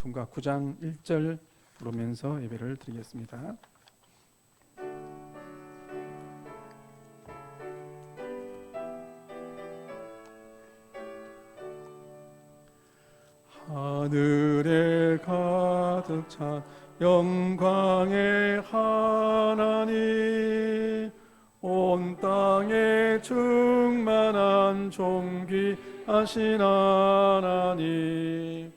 찬송가 9장 1절 부르면서 예배를 드리겠습니다. 하늘에 가득 찬 영광의 하나님, 온 땅에 충만한 존귀하신 하나님,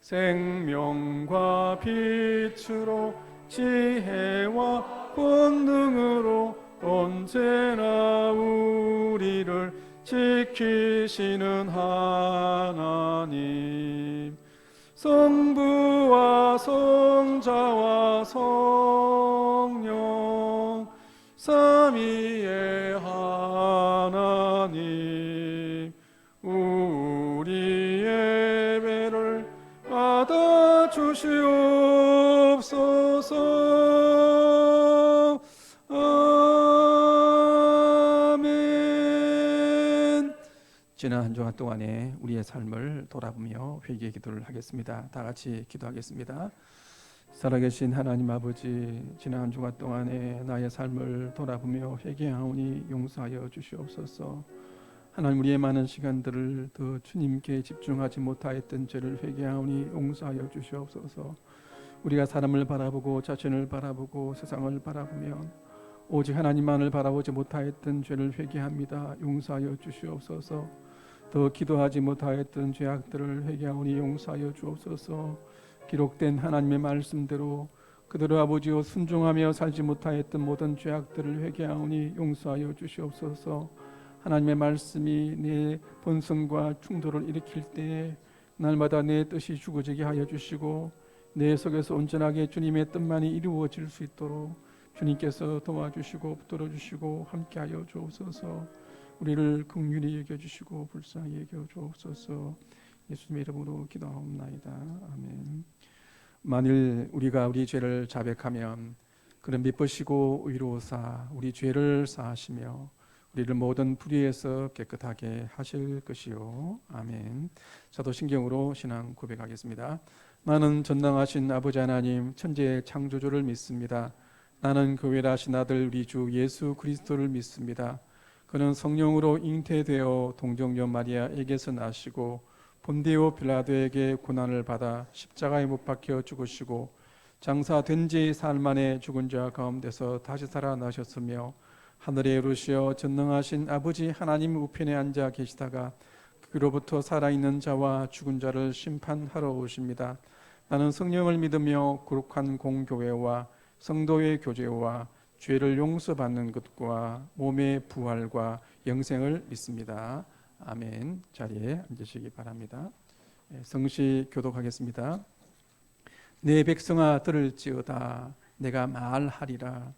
생명과 빛으로 지혜와 권능으로 언제나 우리를 지키시는 하나님, 성부와 성자와 성령 삼위의 하나님, 우리 예배를 받아 주시옵소서. 아멘. 지난 한 주간 동안에 우리의 삶을 돌아보며 회개의 기도를 하겠습니다. 다 같이 기도하겠습니다. 살아계신 하나님 아버지, 지난 한 주간 동안에 나의 삶을 돌아보며 회개하오니 용서하여 주시옵소서. 하나님, 우리의 많은 시간들을 더 주님께 집중하지 못하였던 죄를 회개하오니 용서하여 주시옵소서. 우리가 사람을 바라보고 자신을 바라보고 세상을 바라보면 오직 하나님만을 바라보지 못하였던 죄를 회개합니다. 용서하여 주시옵소서. 더 기도하지 못하였던 죄악들을 회개하오니 용서하여 주옵소서. 기록된 하나님의 말씀대로 그대로 아버지여 순종하며 살지 못하였던 모든 죄악들을 회개하오니 용서하여 주시옵소서. 하나님의 말씀이 내 본성과 충돌을 일으킬 때에 날마다 내 뜻이 죽어지게 하여 주시고 내 속에서 온전하게 주님의 뜻만이 이루어질 수 있도록 주님께서 도와주시고 붙들어주시고 함께하여 주옵소서. 우리를 긍휼히 여겨주시고 불쌍히 여겨주옵소서. 예수님의 이름으로 기도하옵나이다. 아멘. 만일 우리가 우리 죄를 자백하면 그는 미쁘시고 의로우사 우리 죄를 사하시며 우리를 모든 불의에서 깨끗하게 하실 것이요. 아멘. 사도신경으로 신앙 고백하겠습니다. 나는 전능하신 아버지 하나님 천지의 창조주를 믿습니다. 나는 교회라 하신 아들 우리 주 예수 그리스도를 믿습니다. 그는 성령으로 잉태되어 동정녀 마리아에게서 나시고 본디오 빌라도에게 고난을 받아 십자가에 못 박혀 죽으시고 장사된 지 사흘 만에 죽은 자 가운데서 다시 살아나셨으며 하늘에 오르시어 전능하신 아버지 하나님 우편에 앉아 계시다가 그로부터 살아있는 자와 죽은 자를 심판하러 오십니다. 나는 성령을 믿으며 거룩한 공교회와 성도의 교제와 죄를 용서받는 것과 몸의 부활과 영생을 믿습니다. 아멘. 자리에 앉으시기 바랍니다. 성시 교독하겠습니다. 내 백성아 들을지어다. 내가 말하리라.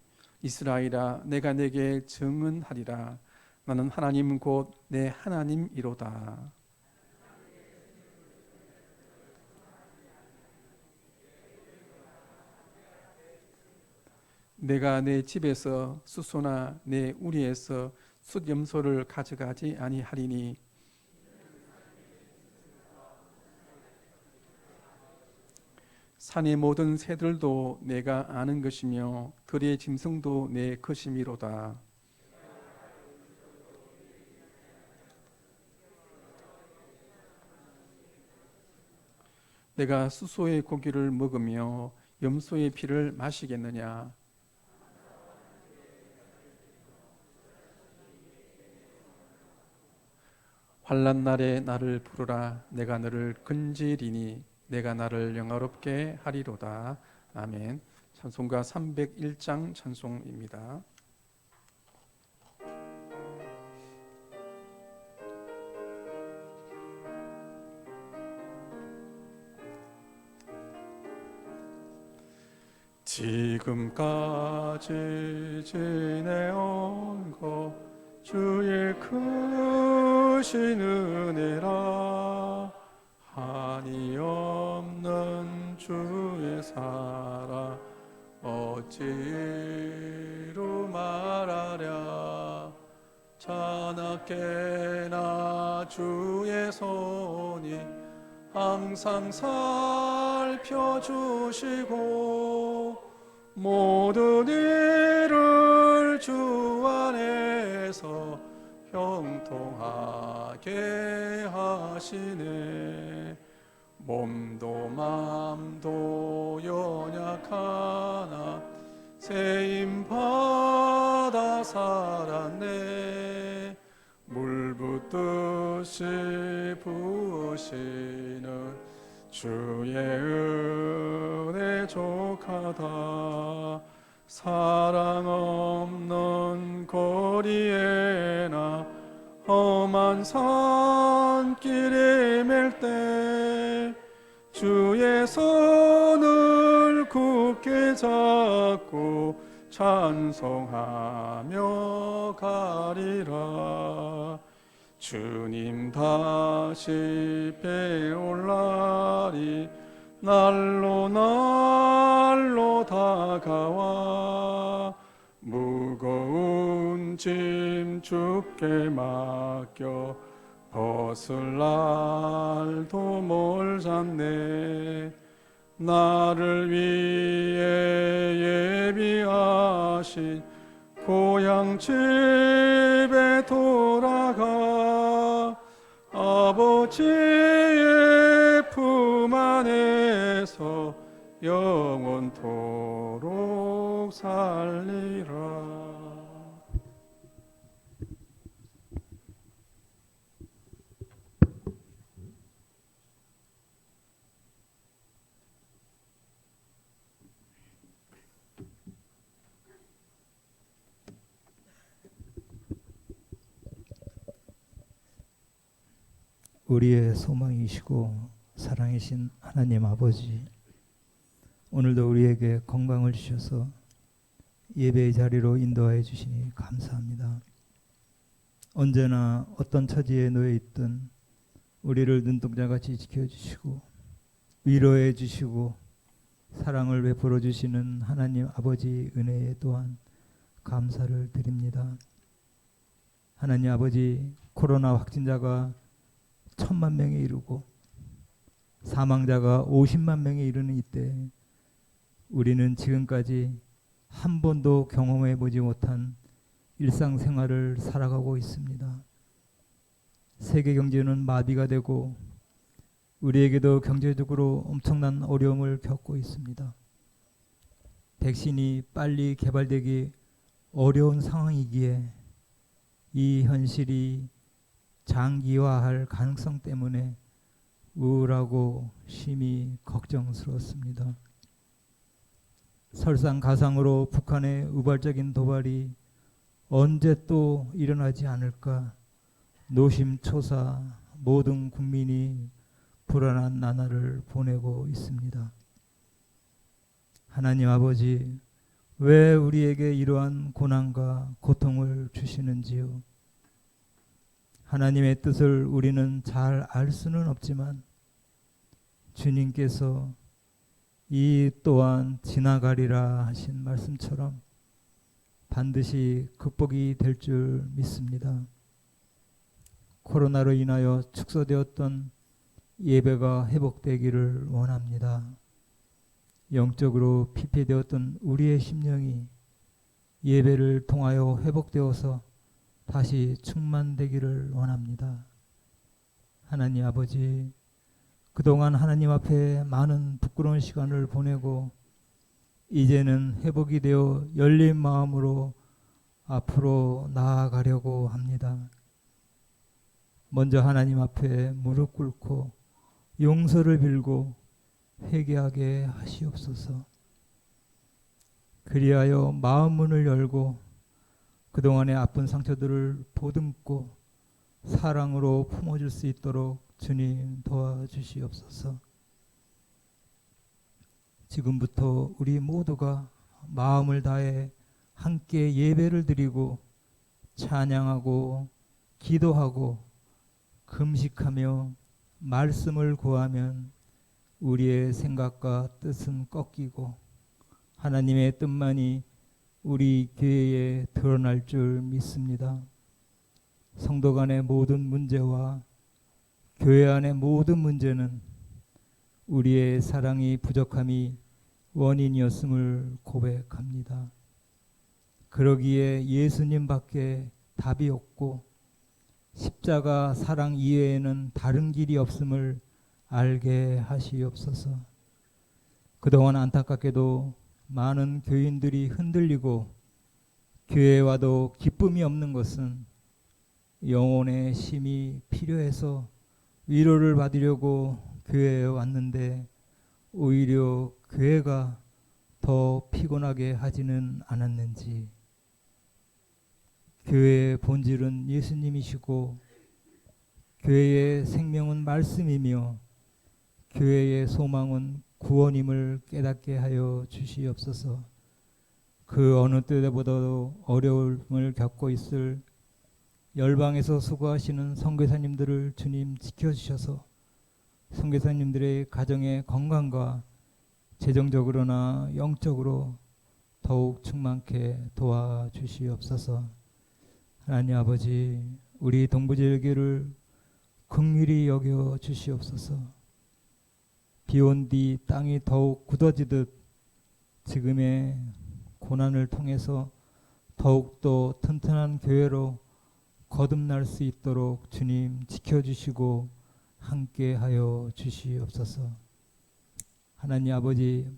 이스라엘아 내가 내게 증언하리라. 나는 하나님 곧 내 하나님이로다. 내가 내 집에서 수소나 내 우리에서 숫염소를 가져가지 아니하리니 산의 모든 새들도 내가 아는 것이며 들의 짐승도 내 것이미로다. 내가 수소의 고기를 먹으며 염소의 피를 마시겠느냐. 환난 날에 나를 부르라. 내가 너를 건지리니 내가 나를 영화롭게 하리로다. 아멘. 찬송가 301장 찬송입니다. 지금까지 지내온 것 주의 크신 은혜라. 한이 없는 주의 사랑 어찌로 말하랴. 자나깨나 주의 손이 항상 살펴주시고 모든 일을 주 안에서 형통하게 하시네. 몸도 맘도 연약하나 세임받아 살았네. 물 붓듯이 부으시는 주의 은혜 족하다. 사랑 없는 거리에나 험한 산길에 맬 때 주의 손을 굳게 잡고 찬송하며 가리라. 주님 다시 배올 날이 날로 날로 다가와 무거운 짐 주께 맡겨 벗을 날도 멀잖네. 나를 위해 예비하신 고향 집에 돌아가 아버지의 품 안에서 영원토록 살리라. 우리의 소망이시고 사랑이신 하나님 아버지, 오늘도 우리에게 건강을 주셔서 예배의 자리로 인도하여 주시니 감사합니다. 언제나 어떤 처지에 놓여 있든 우리를 눈동자같이 지켜주시고 위로해 주시고 사랑을 베풀어 주시는 하나님 아버지 은혜에 또한 감사를 드립니다. 하나님 아버지, 코로나 확진자가 1000만 명에 이르고 사망자가 50만 명에 이르는 이때 우리는 지금까지 한 번도 경험해 보지 못한 일상생활을 살아가고 있습니다. 세계 경제는 마비가 되고 우리에게도 경제적으로 엄청난 어려움을 겪고 있습니다. 백신이 빨리 개발되기 어려운 상황이기에 이 현실이 장기화할 가능성 때문에 우울하고 심히 걱정스럽습니다. 설상가상으로 북한의 우발적인 도발이 언제 또 일어나지 않을까 노심초사 모든 국민이 불안한 나날을 보내고 있습니다. 하나님 아버지, 왜 우리에게 이러한 고난과 고통을 주시는지요? 하나님의 뜻을 우리는 잘 알 수는 없지만 주님께서 이 또한 지나가리라 하신 말씀처럼 반드시 극복이 될 줄 믿습니다. 코로나로 인하여 축소되었던 예배가 회복되기를 원합니다. 영적으로 피폐되었던 우리의 심령이 예배를 통하여 회복되어서 다시 충만되기를 원합니다. 하나님 아버지, 그동안 하나님 앞에 많은 부끄러운 시간을 보내고 이제는 회복이 되어 열린 마음으로 앞으로 나아가려고 합니다. 먼저 하나님 앞에 무릎 꿇고 용서를 빌고 회개하게 하시옵소서. 그리하여 마음 문을 열고 그동안의 아픈 상처들을 보듬고 사랑으로 품어줄 수 있도록 주님 도와주시옵소서. 지금부터 우리 모두가 마음을 다해 함께 예배를 드리고 찬양하고 기도하고 금식하며 말씀을 구하면 우리의 생각과 뜻은 꺾이고 하나님의 뜻만이 우리 교회에 드러날 줄 믿습니다. 성도 간의 모든 문제와 교회 안의 모든 문제는 우리의 사랑이 부족함이 원인이었음을 고백합니다. 그러기에 예수님밖에 답이 없고 십자가 사랑 이외에는 다른 길이 없음을 알게 하시옵소서. 그동안 안타깝게도 많은 교인들이 흔들리고 교회에 와도 기쁨이 없는 것은 영혼의 힘이 필요해서 위로를 받으려고 교회에 왔는데 오히려 교회가 더 피곤하게 하지는 않았는지. 교회의 본질은 예수님이시고 교회의 생명은 말씀이며 교회의 소망은 구원임을 깨닫게 하여 주시옵소서. 그 어느 때보다도 어려움을 겪고 있을 열방에서 수고하시는 선교사님들을 주님 지켜주셔서 선교사님들의 가정의 건강과 재정적으로나 영적으로 더욱 충만케 도와주시옵소서. 하나님 아버지, 우리 동부제일교회를 긍휼히 여겨 주시옵소서. 비온 뒤 땅이 더욱 굳어지듯 지금의 고난을 통해서 더욱더 튼튼한 교회로 거듭날 수 있도록 주님 지켜주시고 함께하여 주시옵소서. 하나님 아버지,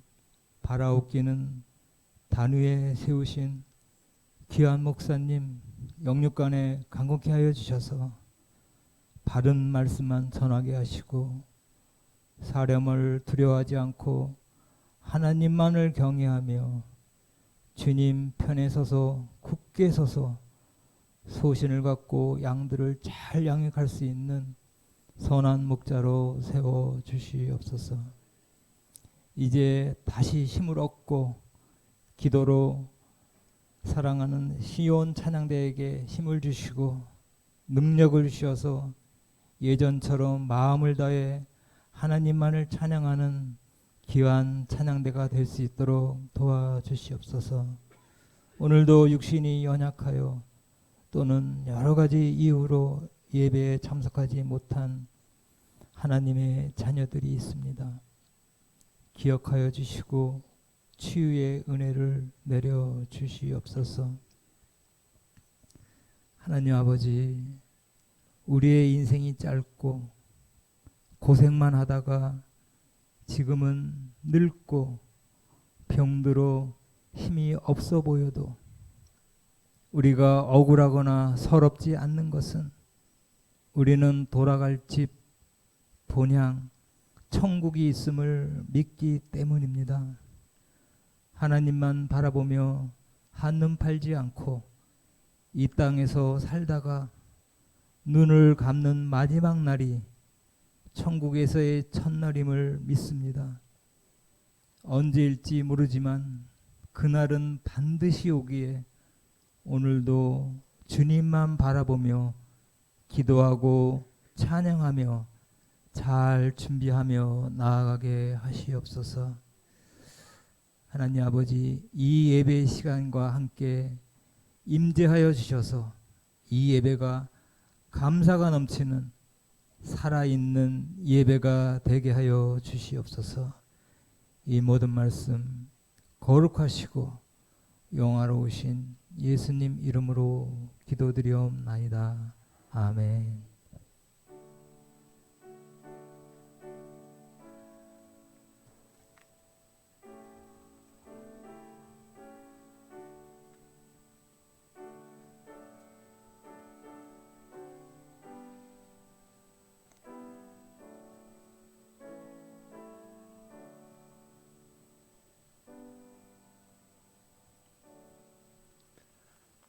바라옵기는 단위에 세우신 귀한 목사님 영육간에 강건케 하여 주셔서 바른 말씀만 전하게 하시고 사람을 두려워하지 않고 하나님만을 경외하며 주님 편에 서서 굳게 서서 소신을 갖고 양들을 잘 양육할 수 있는 선한 목자로 세워 주시옵소서. 이제 다시 힘을 얻고 기도로 사랑하는 시온 찬양대에게 힘을 주시고 능력을 주셔서 예전처럼 마음을 다해 하나님만을 찬양하는 귀한 찬양대가 될 수 있도록 도와주시옵소서. 오늘도 육신이 연약하여 또는 여러 가지 이유로 예배에 참석하지 못한 하나님의 자녀들이 있습니다. 기억하여 주시고 치유의 은혜를 내려 주시옵소서. 하나님 아버지, 우리의 인생이 짧고 고생만 하다가 지금은 늙고 병들어 힘이 없어 보여도 우리가 억울하거나 서럽지 않는 것은 우리는 돌아갈 집, 본향, 천국이 있음을 믿기 때문입니다. 하나님만 바라보며 한눈 팔지 않고 이 땅에서 살다가 눈을 감는 마지막 날이 천국에서의 첫날임을 믿습니다. 언제일지 모르지만 그날은 반드시 오기에 오늘도 주님만 바라보며 기도하고 찬양하며 잘 준비하며 나아가게 하시옵소서. 하나님 아버지, 이 예배 시간과 함께 임재하여 주셔서 이 예배가 감사가 넘치는 살아있는 예배가 되게 하여 주시옵소서. 이 모든 말씀 거룩하시고 영화로우신 예수님 이름으로 기도드리옵나이다. 아멘.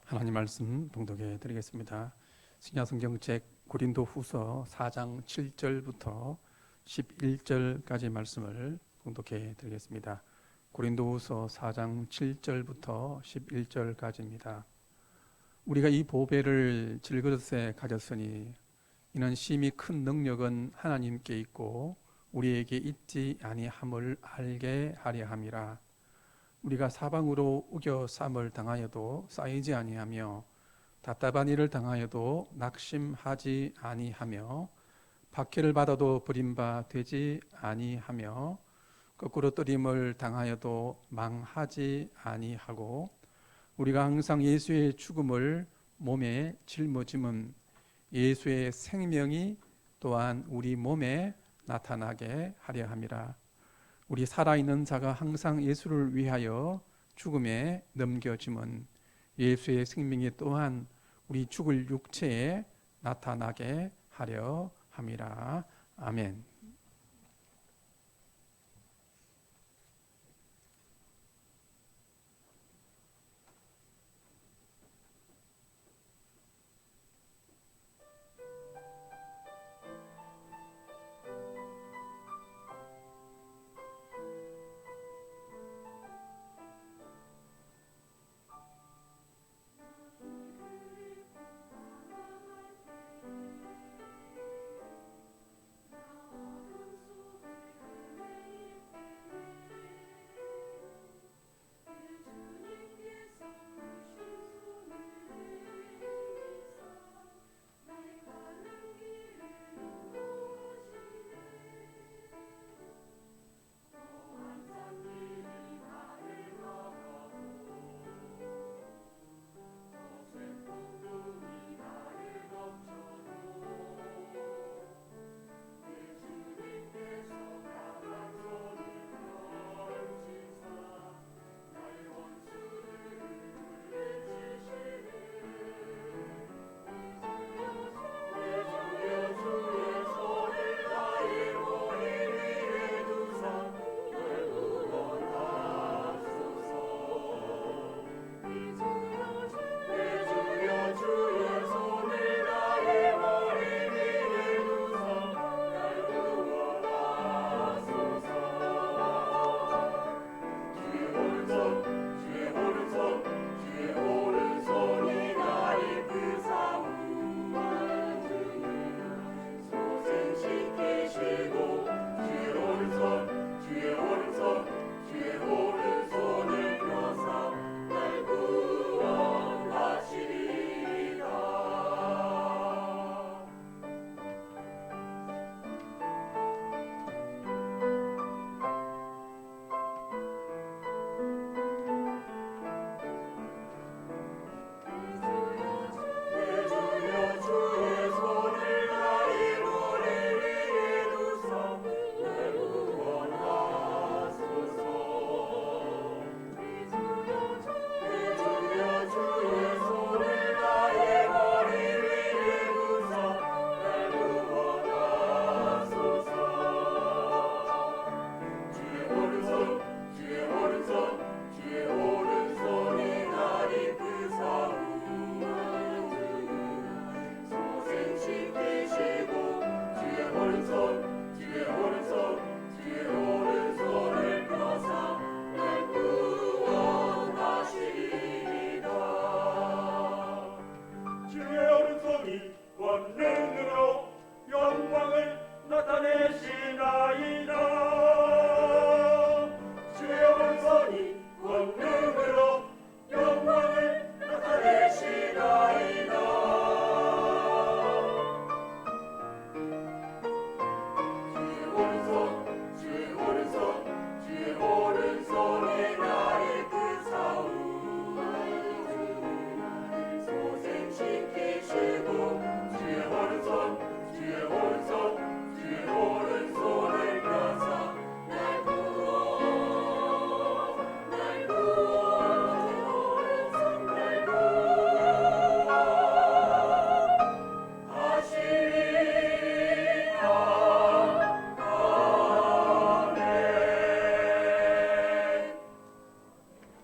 하나님 말씀 봉독해 드리겠습니다. 신약성경책 고린도후서 4장 7절부터 11절까지 말씀을 봉독해 드리겠습니다. 고린도후서 4장 7절부터 11절까지입니다. 우리가 이 보배를 질그릇에 가졌으니 이는 심히 큰 능력은 하나님께 있고 우리에게 있지 아니함을 알게 하려 함이라. 우리가 사방으로 우겨 쌈을 당하여도 쌓이지 아니하며 답답한 일을 당하여도 낙심하지 아니하며 박해를 받아도 버림받지 아니하며 거꾸로 뜨림을 당하여도 망하지 아니하고 우리가 항상 예수의 죽음을 몸에 짊어짐은 예수의 생명이 또한 우리 몸에 나타나게 하려 함이라. 우리 살아있는 자가 항상 예수를 위하여 죽음에 넘겨짐은 예수의 생명이 또한 우리 죽을 육체에 나타나게 하려 함이라. 아멘.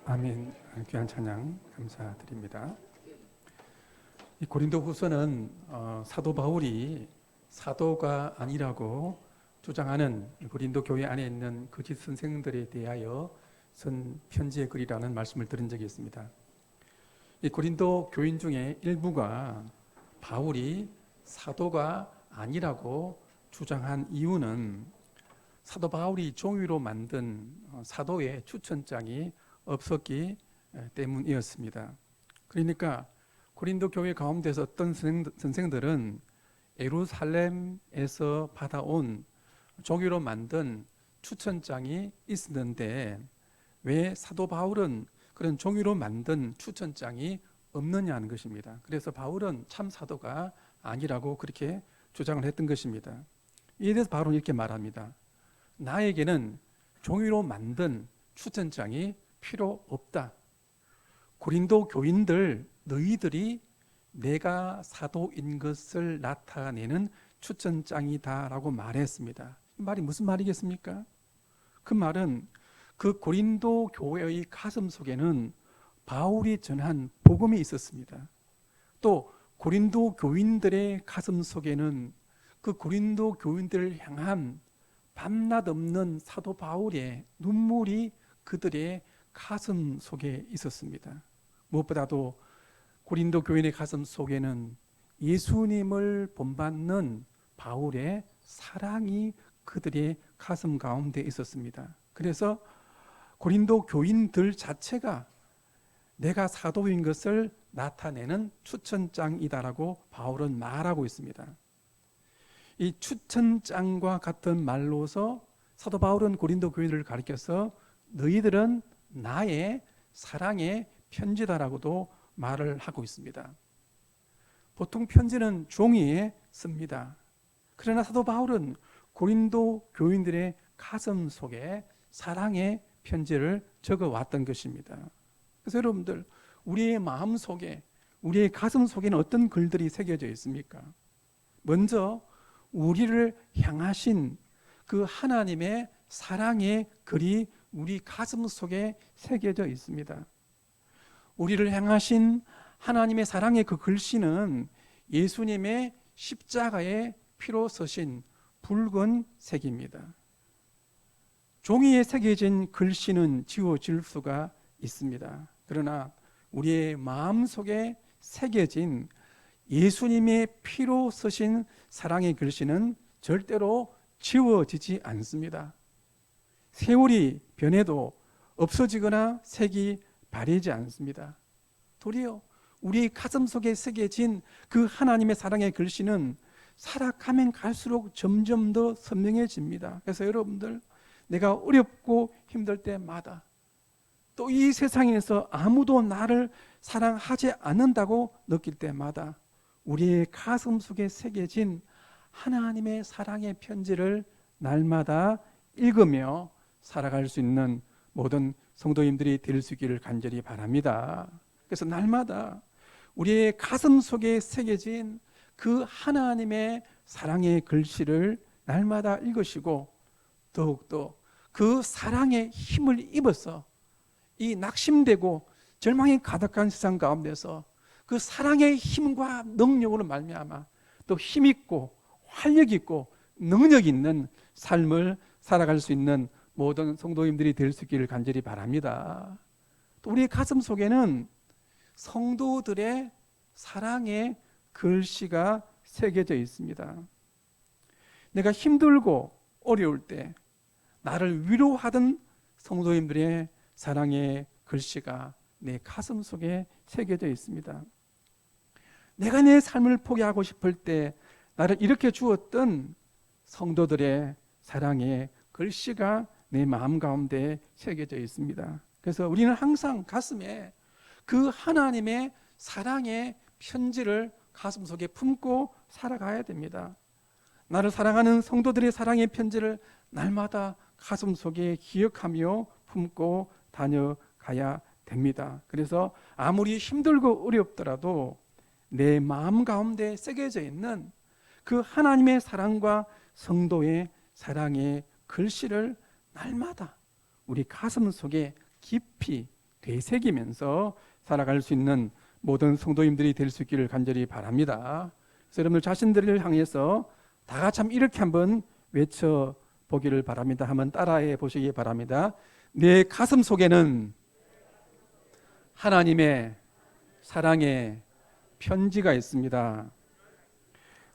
아멘. 귀한 찬양 감사드립니다. 이 고린도후서는 사도 바울이 사도가 아니라고 주장하는 고린도 교회 안에 있는 거짓 선생들에 대하여 쓴 편지의 글이라는 말씀을 들은 적이 있습니다. 이 고린도 교인 중에 일부가 바울이 사도가 아니라고 주장한 이유는 사도 바울이 종이로 만든 사도의 추천장이 없었기 때문이었습니다. 그러니까 고린도 교회 가운데서 어떤 선생들은 예루살렘에서 받아온 종이로 만든 추천장이 있었는데 왜 사도 바울은 그런 종이로 만든 추천장이 없느냐는 것입니다. 그래서 바울은 참 사도가 아니라고 그렇게 주장을 했던 것입니다. 이에 대해서 바울은 이렇게 말합니다. 나에게는 종이로 만든 추천장이 필요 없다. 고린도 교인들 너희들이 내가 사도인 것을 나타내는 추천장이다라고 말했습니다. 이 말이 무슨 말이겠습니까? 그 말은 그 고린도 교회의 가슴 속에는 바울이 전한 복음이 있었습니다. 또 고린도 교인들의 가슴 속에는 그 고린도 교인들을 향한 밤낮 없는 사도 바울의 눈물이 그들의 가슴 속에 있었습니다. 무엇보다도 고린도 교인의 가슴 속에는 예수님을 본받는 바울의 사랑이 그들의 가슴 가운데 있었습니다. 그래서 고린도 교인들 자체가 내가 사도인 것을 나타내는 추천장이다라고 바울은 말하고 있습니다. 이 추천장과 같은 말로서 사도 바울은 고린도 교인들을 가리켜서 너희들은 나의 사랑의 편지다라고도 말을 하고 있습니다. 보통 편지는 종이에 씁니다. 그러나 사도 바울은 고린도 교인들의 가슴 속에 사랑의 편지를 적어왔던 것입니다. 그래서 여러분들, 우리의 마음 속에, 우리의 가슴 속에는 어떤 글들이 새겨져 있습니까? 먼저 우리를 향하신 그 하나님의 사랑의 글이 우리 가슴 속에 새겨져 있습니다. 우리를 향하신 하나님의 사랑의 그 글씨는 예수님의 십자가에 피로 서신 붉은 색입니다. 종이에 새겨진 글씨는 지워질 수가 있습니다. 그러나 우리의 마음속에 새겨진 예수님의 피로 쓰신 사랑의 글씨는 절대로 지워지지 않습니다. 세월이 변해도 없어지거나 색이 바래지 않습니다. 도리어 우리 가슴 속에 새겨진 그 하나님의 사랑의 글씨는 살아가면 갈수록 점점 더 선명해집니다. 그래서 여러분들, 내가 어렵고 힘들 때마다, 또 이 세상에서 아무도 나를 사랑하지 않는다고 느낄 때마다 우리의 가슴 속에 새겨진 하나님의 사랑의 편지를 날마다 읽으며 살아갈 수 있는 모든 성도님들이 될 수 있기를 간절히 바랍니다. 그래서 날마다 우리의 가슴 속에 새겨진 그 하나님의 사랑의 글씨를 날마다 읽으시고 더욱더 그 사랑의 힘을 입어서 이 낙심되고 절망이 가득한 세상 가운데서 그 사랑의 힘과 능력으로 말미암아 또 힘있고 활력있고 능력 있는 삶을 살아갈 수 있는 모든 성도님들이 될 수 있기를 간절히 바랍니다. 또 우리 가슴 속에는 성도들의 사랑의 글씨가 새겨져 있습니다. 내가 힘들고 어려울 때 나를 위로하던 성도님들의 사랑의 글씨가 내 가슴 속에 새겨져 있습니다. 내가 내 삶을 포기하고 싶을 때 나를 일으켜 주었던 성도들의 사랑의 글씨가 내 마음 가운데 새겨져 있습니다. 그래서 우리는 항상 가슴에 그 하나님의 사랑의 편지를 가슴 속에 품고 살아가야 됩니다. 나를 사랑하는 성도들의 사랑의 편지를 날마다 가슴 속에 기억하며 품고 다녀가야 됩니다. 그래서 아무리 힘들고 어렵더라도 내 마음 가운데 새겨져 있는 그 하나님의 사랑과 성도의 사랑의 글씨를 날마다 우리 가슴 속에 깊이 되새기면서 살아갈 수 있는 모든 성도님들이 될 수 있기를 간절히 바랍니다. 그래서 여러분들 자신들을 향해서 다 같이 이렇게 한번 외쳐보기를 바랍니다. 한번 따라해 보시기 바랍니다. 내 가슴 속에는 하나님의 사랑의 편지가 있습니다.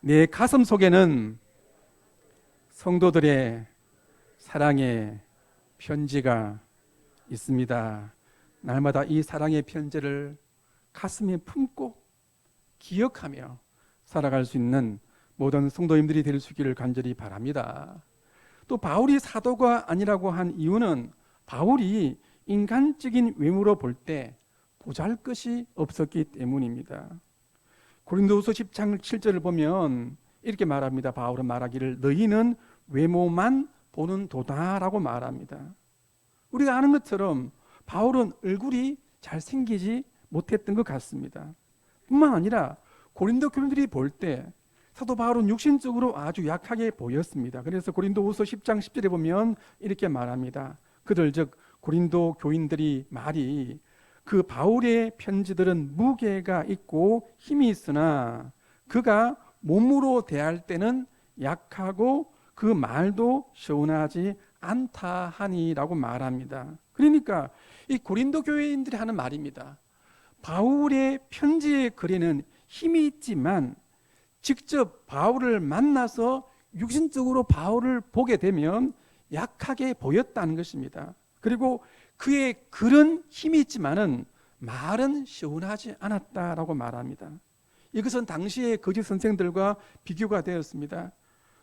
내 가슴 속에는 성도들의 사랑의 편지가 있습니다. 날마다 이 사랑의 편지를 가슴에 품고 기억하며 살아갈 수 있는 모든 성도님들이 될 수 있기를 간절히 바랍니다. 또 바울이 사도가 아니라고 한 이유는 바울이 인간적인 외모로 볼 때 보잘것이 없었기 때문입니다. 고린도후서 10장 7절을 보면 이렇게 말합니다. 바울은 말하기를 너희는 외모만 보는 도다라고 말합니다. 우리가 아는 것처럼 바울은 얼굴이 잘생기지 못했던 것 같습니다. 뿐만 아니라 고린도 교인들이 볼 때 사도 바울은 육신적으로 아주 약하게 보였습니다. 그래서 고린도후서 10장 10절에 보면 이렇게 말합니다. 그들 즉 고린도 교인들이 말이 그 바울의 편지들은 무게가 있고 힘이 있으나 그가 몸으로 대할 때는 약하고 그 말도 시원하지 않다 하니라고 말합니다. 그러니까 이 고린도 교인들이 하는 말입니다. 바울의 편지의 글에는 힘이 있지만 직접 바울을 만나서 육신적으로 바울을 보게 되면 약하게 보였다는 것입니다. 그리고 그의 글은 힘이 있지만은 말은 시원하지 않았다라고 말합니다. 이것은 당시의 거짓 선생들과 비교가 되었습니다.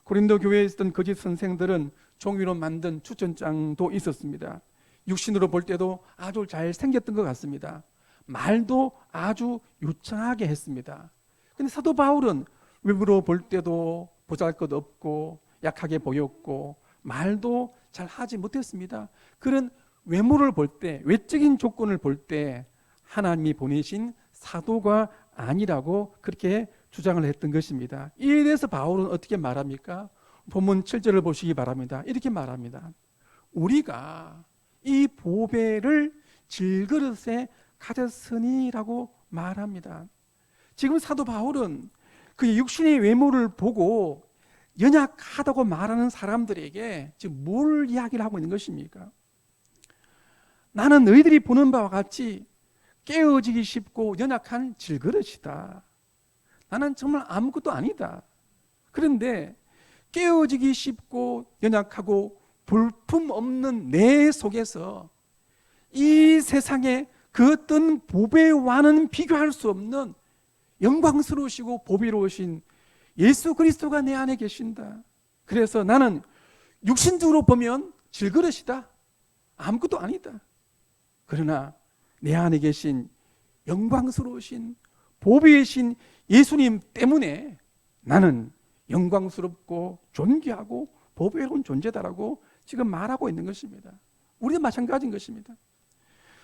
고린도 교회에 있었던 거짓 선생들은 종이로 만든 추천장도 있었습니다. 육신으로 볼 때도 아주 잘생겼던 것 같습니다. 말도 아주 유창하게 했습니다. 근데 사도 바울은 외부로 볼 때도 보잘것없고 약하게 보였고 말도 잘 하지 못했습니다. 그런 외모를 볼 때, 외적인 조건을 볼 때 하나님이 보내신 사도가 아니라고 그렇게 주장을 했던 것입니다. 이에 대해서 바울은 어떻게 말합니까? 본문 7절을 보시기 바랍니다. 이렇게 말합니다. 우리가 이 보배를 질그릇에 가졌으니라고 말합니다. 지금 사도 바울은 그 육신의 외모를 보고 연약하다고 말하는 사람들에게 지금 뭘 이야기를 하고 있는 것입니까? 나는 너희들이 보는 바와 같이 깨어지기 쉽고 연약한 질그릇이다. 나는 정말 아무것도 아니다. 그런데 깨어지기 쉽고 연약하고 볼품없는 내 속에서 이 세상에 그 어떤 보배와는 비교할 수 없는 영광스러우시고 보배로우신 예수 그리스도가 내 안에 계신다. 그래서 나는 육신적으로 보면 질그릇이다. 아무것도 아니다. 그러나 내 안에 계신 영광스러우신 보배이신 예수님 때문에 나는 영광스럽고 존귀하고 보배로운 존재다라고 지금 말하고 있는 것입니다. 우리도 마찬가지인 것입니다.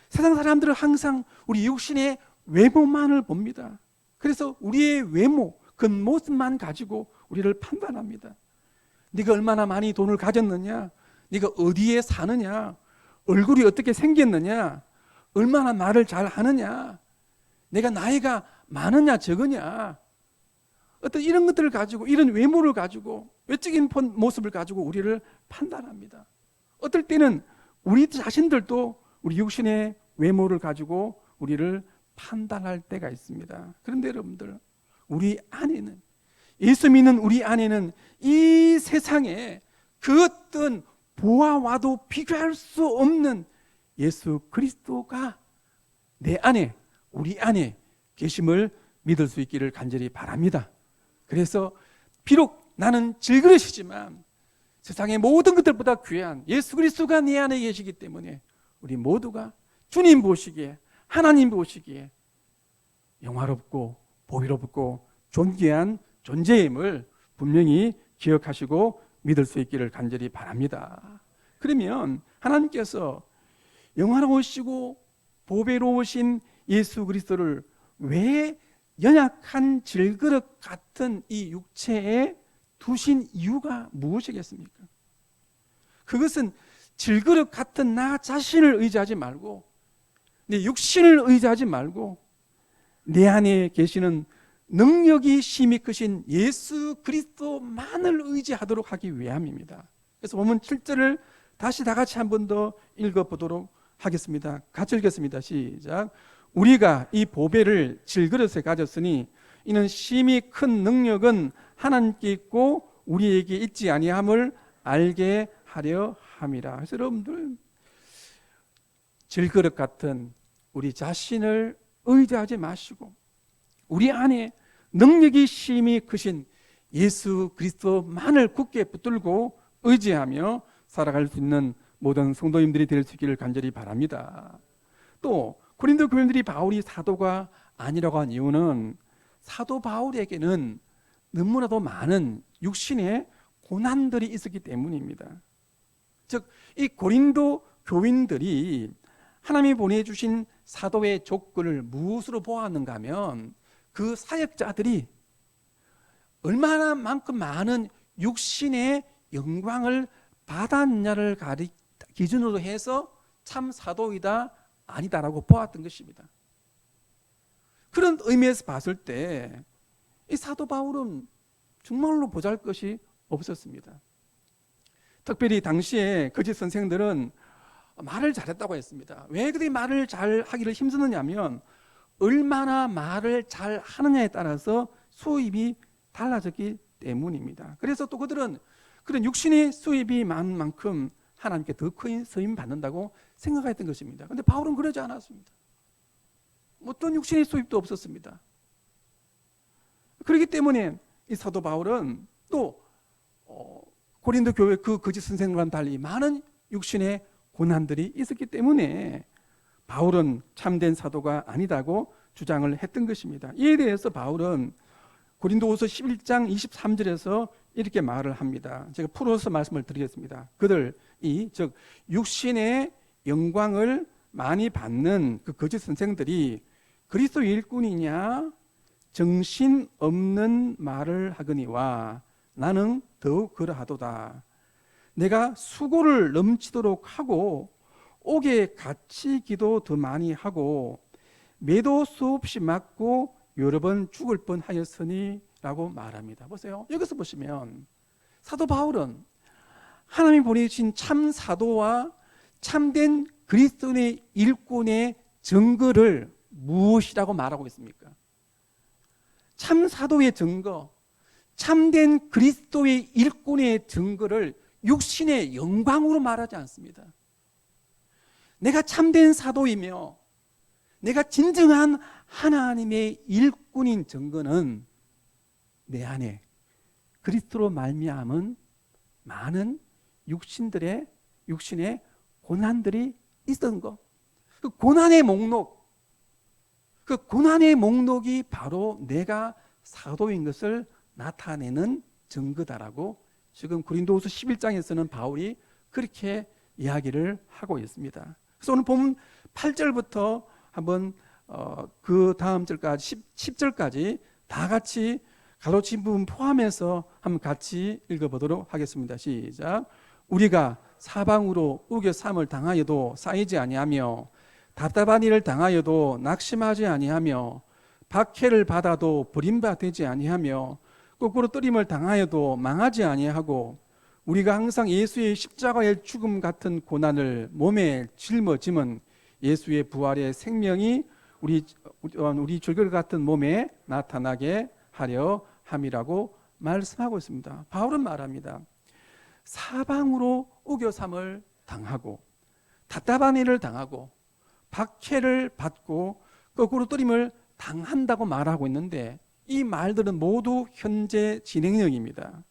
세상 사람들은 항상 우리 육신의 외모만을 봅니다. 그래서 우리의 외모, 겉모습만 가지고 우리를 판단합니다. 네가 얼마나 많이 돈을 가졌느냐, 네가 어디에 사느냐, 얼굴이 어떻게 생겼느냐, 얼마나 말을 잘 하느냐, 내가 나이가 많으냐 적으냐, 어떤 이런 것들을 가지고, 이런 외모를 가지고, 외적인 모습을 가지고 우리를 판단합니다. 어떨 때는 우리 자신들도 우리 육신의 외모를 가지고 우리를 판단할 때가 있습니다. 그런데 여러분들, 우리 안에는, 예수 믿는 우리 안에는 이 세상에 그 어떤 보아와도 비교할 수 없는 예수 그리스도가 내 안에, 우리 안에 계심을 믿을 수 있기를 간절히 바랍니다. 그래서 비록 나는 질그릇이지만 세상의 모든 것들보다 귀한 예수 그리스도가 내 안에 계시기 때문에 우리 모두가 주님 보시기에, 하나님 보시기에 영화롭고 보배롭고 존귀한 존재임을 분명히 기억하시고 믿을 수 있기를 간절히 바랍니다. 그러면 하나님께서 영화로우시고 보배로우신 예수 그리스도를 왜 연약한 질그릇 같은 이 육체에 두신 이유가 무엇이겠습니까? 그것은 질그릇 같은 나 자신을 의지하지 말고, 내 육신을 의지하지 말고 내 안에 계시는 능력이 심히 크신 예수 그리스도만을 의지하도록 하기 위함입니다. 그래서 본문 7절을 다시 다 같이 한 번 더 읽어보도록 하겠습니다. 같이 읽겠습니다. 시작. 우리가 이 보배를 질그릇에 가졌으니 이는 심히 큰 능력은 하나님께 있고 우리에게 있지 아니함을 알게 하려 함이라. 그래서 여러분들, 질그릇 같은 우리 자신을 의지하지 마시고 우리 안에 능력이 심히 크신 예수 그리스도만을 굳게 붙들고 의지하며 살아갈 수 있는 모든 성도님들이 될 수 있기를 간절히 바랍니다. 또 고린도 교인들이 바울이 사도가 아니라고 한 이유는 사도 바울에게는 너무나도 많은 육신의 고난들이 있었기 때문입니다. 즉, 이 고린도 교인들이 하나님이 보내주신 사도의 조건을 무엇으로 보았는가 하면 그 사역자들이 얼마나 만큼 많은 육신의 영광을 받았냐를 기준으로 해서 참 사도이다 아니다라고 보았던 것입니다. 그런 의미에서 봤을 때 이 사도 바울은 정말로 보잘것이 없었습니다. 특별히 당시에 거짓 선생들은 말을 잘했다고 했습니다. 왜 그들이 말을 잘 하기를 힘쓰느냐면 얼마나 말을 잘 하느냐에 따라서 수입이 달라졌기 때문입니다. 그래서 또 그들은 그런 육신의 수입이 많은 만큼 하나님께 더 큰 쓰임 받는다고 생각했던 것입니다. 그런데 바울은 그러지 않았습니다. 어떤 육신의 수입도 없었습니다. 그렇기 때문에 이 사도 바울은 또 고린도 교회 그 거짓 선생과는 달리 많은 육신의 고난들이 있었기 때문에 바울은 참된 사도가 아니다고 주장을 했던 것입니다. 이에 대해서 바울은 고린도후서 11장 23절에서 이렇게 말을 합니다. 제가 풀어서 말씀을 드리겠습니다. 그들이 즉 육신의 영광을 많이 받는 그 거짓 선생들이 그리스도 일꾼이냐 정신 없는 말을 하거니와 나는 더욱 그러하도다. 내가 수고를 넘치도록 하고 옥에 갇히기도 더 많이 하고 매도 수없이 맞고 여러 번 죽을 뻔하였으니 라고 말합니다. 보세요. 여기서 보시면 사도 바울은 하나님이 보내주신 참 사도와 참된 그리스도의 일꾼의 증거를 무엇이라고 말하고 있습니까? 참 사도의 증거, 참된 그리스도의 일꾼의 증거를 육신의 영광으로 말하지 않습니다. 내가 참된 사도이며 내가 진정한 하나님의 일꾼인 증거는 내 안에 그리스도로 말미암은 많은 육신의 고난들이 있었던 것. 그 고난의 목록이 바로 내가 사도인 것을 나타내는 증거다라고 지금 고린도후서 11장에서는 바울이 그렇게 이야기를 하고 있습니다. 그래서 오늘 본문 8절부터 한번 그 다음 절까지 10절까지 다 같이 가로친 부분 포함해서 한번 같이 읽어보도록 하겠습니다. 시작. 우리가 사방으로 우겨 삼을 당하여도 쌓이지 아니하며 답답한 일을 당하여도 낙심하지 아니하며 박해를 받아도 버림받지 아니하며 거꾸로 뜨림을 당하여도 망하지 아니하고 우리가 항상 예수의 십자가의 죽음 같은 고난을 몸에 짊어짐은 예수의 부활의 생명이 우리 줄결 같은 몸에 나타나게 하려 함이라고 말씀하고 있습니다. 바울은 말합니다. 사방으로 우겨삼을 당하고 답답한 일을 당하고 박해를 받고 거꾸로 뜨림을 당한다고 말하고 있는데 이 말들은 모두 현재 진행형입니다.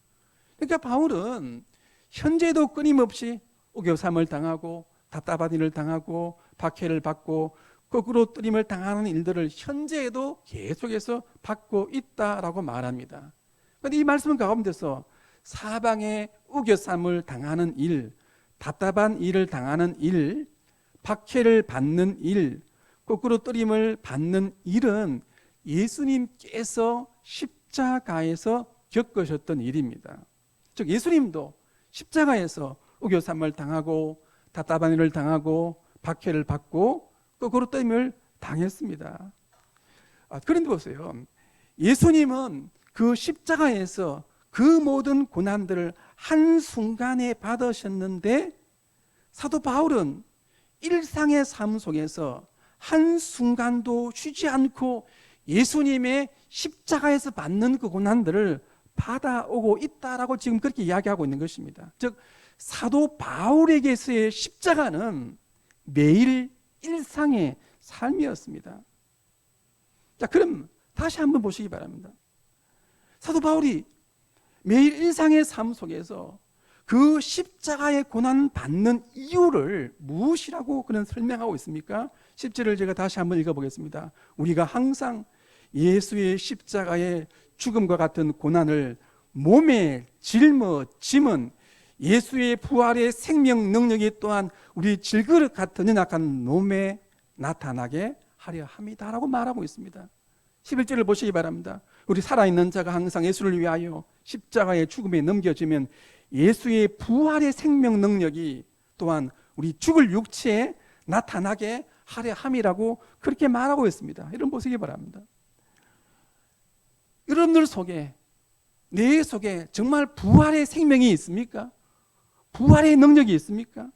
그러니까 바울은 현재도 끊임없이 우겨삼을 당하고 답답한 일을 당하고 박해를 받고 거꾸로 뜨림을 당하는 일들을 현재에도 계속해서 받고 있다라고 말합니다. 그런데 이 말씀 가운데서 사방에 우겨삼을 당하는 일, 답답한 일을 당하는 일, 박해를 받는 일, 거꾸로 뜨림을 받는 일은 예수님께서 십자가에서 겪으셨던 일입니다. 즉 예수님도 십자가에서 우겨삼을 당하고 답답한 일을 당하고 박해를 받고 거꾸로 뜨림을 당했습니다. 그런데 보세요. 예수님은 그 십자가에서 그 모든 고난들을 한순간에 받으셨는데 사도 바울은 일상의 삶 속에서 한순간도 쉬지 않고 예수님의 십자가에서 받는 그 고난들을 받아오고 있다라고 지금 그렇게 이야기하고 있는 것입니다. 즉 사도 바울에게서의 십자가는 매일 일상의 삶이었습니다. 자, 그럼 다시 한번 보시기 바랍니다. 사도 바울이 매일 일상의 삶 속에서 그 십자가의 고난 받는 이유를 무엇이라고 그는 설명하고 있습니까? 10절을 제가 다시 한번 읽어보겠습니다. 우리가 항상 예수의 십자가의 죽음과 같은 고난을 몸에 짊어짐은 예수의 부활의 생명 능력이 또한 우리 질그릇 같은 연약한 몸에 나타나게 하려 함이다라고 말하고 있습니다. 11절을 보시기 바랍니다. 우리 살아있는 자가 항상 예수를 위하여 십자가의 죽음에 넘겨지면 예수의 부활의 생명 능력이 또한 우리 죽을 육체에 나타나게 하려 함이라고 그렇게 말하고 있습니다. 여러분 보시기 바랍니다. 여러분들 속에, 내 속에 정말 부활의 생명이 있습니까? 부활의 능력이 있습니까?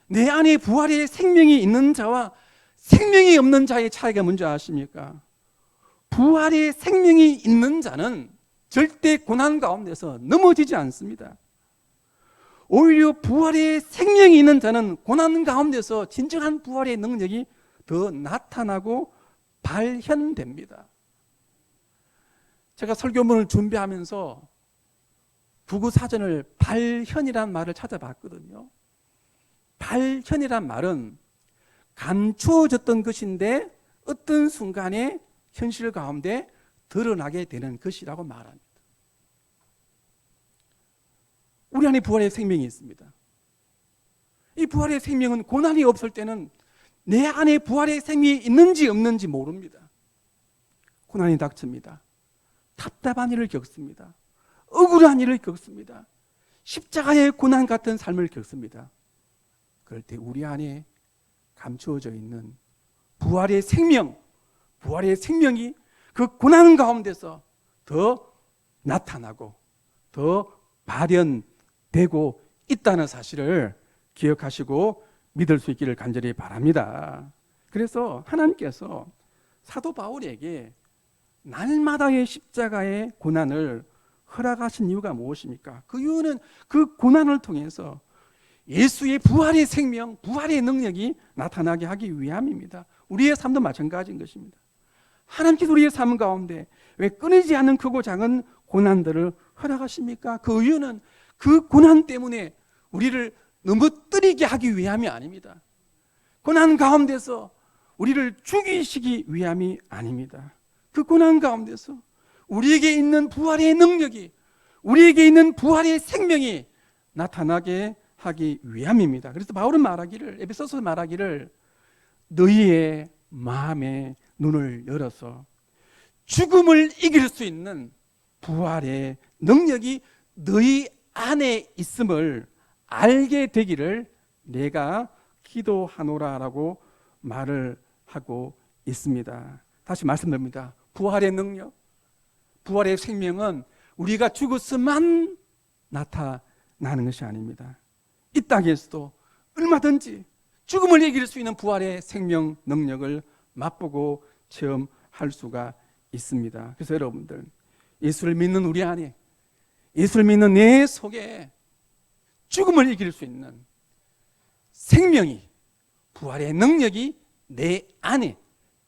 내 안에 부활의 생명이 있는 자와 생명이 없는 자의 차이가 뭔지 아십니까? 부활의 생명이 있는 자는 절대 고난 가운데서 넘어지지 않습니다. 오히려 부활의 생명이 있는 자는 고난 가운데서 진정한 부활의 능력이 더 나타나고 발현됩니다. 제가 설교문을 준비하면서 국어사전을 발현이라는 말을 찾아봤거든요. 발현이란 말은 감추어졌던 것인데 어떤 순간에 현실 가운데 드러나게 되는 것이라고 말합니다. 우리 안에 부활의 생명이 있습니다. 이 부활의 생명은 고난이 없을 때는 내 안에 부활의 생명이 있는지 없는지 모릅니다. 고난이 닥칩니다. 답답한 일을 겪습니다. 억울한 일을 겪습니다. 십자가의 고난 같은 삶을 겪습니다. 그럴 때 우리 안에 감추어져 있는 부활의 생명, 부활의 생명이 그 고난 가운데서 더 나타나고 더 발현되고 있다는 사실을 기억하시고 믿을 수 있기를 간절히 바랍니다. 그래서 하나님께서 사도 바울에게 날마다의 십자가의 고난을 허락하신 이유가 무엇입니까? 그 이유는 그 고난을 통해서 예수의 부활의 생명, 부활의 능력이 나타나게 하기 위함입니다. 우리의 삶도 마찬가지인 것입니다. 하나님께서 우리의 삶 가운데 왜 끊이지 않는 크고 작은 고난들을 허락하십니까? 그 이유는 그 고난 때문에 우리를 넘어뜨리게 하기 위함이 아닙니다. 고난 가운데서 우리를 죽이시기 위함이 아닙니다. 그 고난 가운데서 우리에게 있는 부활의 능력이, 우리에게 있는 부활의 생명이 나타나게 하기 위함입니다. 그래서 바울은 말하기를, 에베소서 말하기를 너희의 마음의 눈을 열어서 죽음을 이길 수 있는 부활의 능력이 너희 안에 있음을 알게 되기를 내가 기도하노라라고 말을 하고 있습니다. 다시 말씀드립니다. 부활의 능력, 부활의 생명은 우리가 죽었으만 나타나는 것이 아닙니다. 이 땅에서도 얼마든지 죽음을 이길 수 있는 부활의 생명 능력을 맛보고 체험할 수가 있습니다. 그래서 여러분들, 예수를 믿는 우리 안에, 예수를 믿는 내 속에 죽음을 이길 수 있는 생명이, 부활의 능력이 내 안에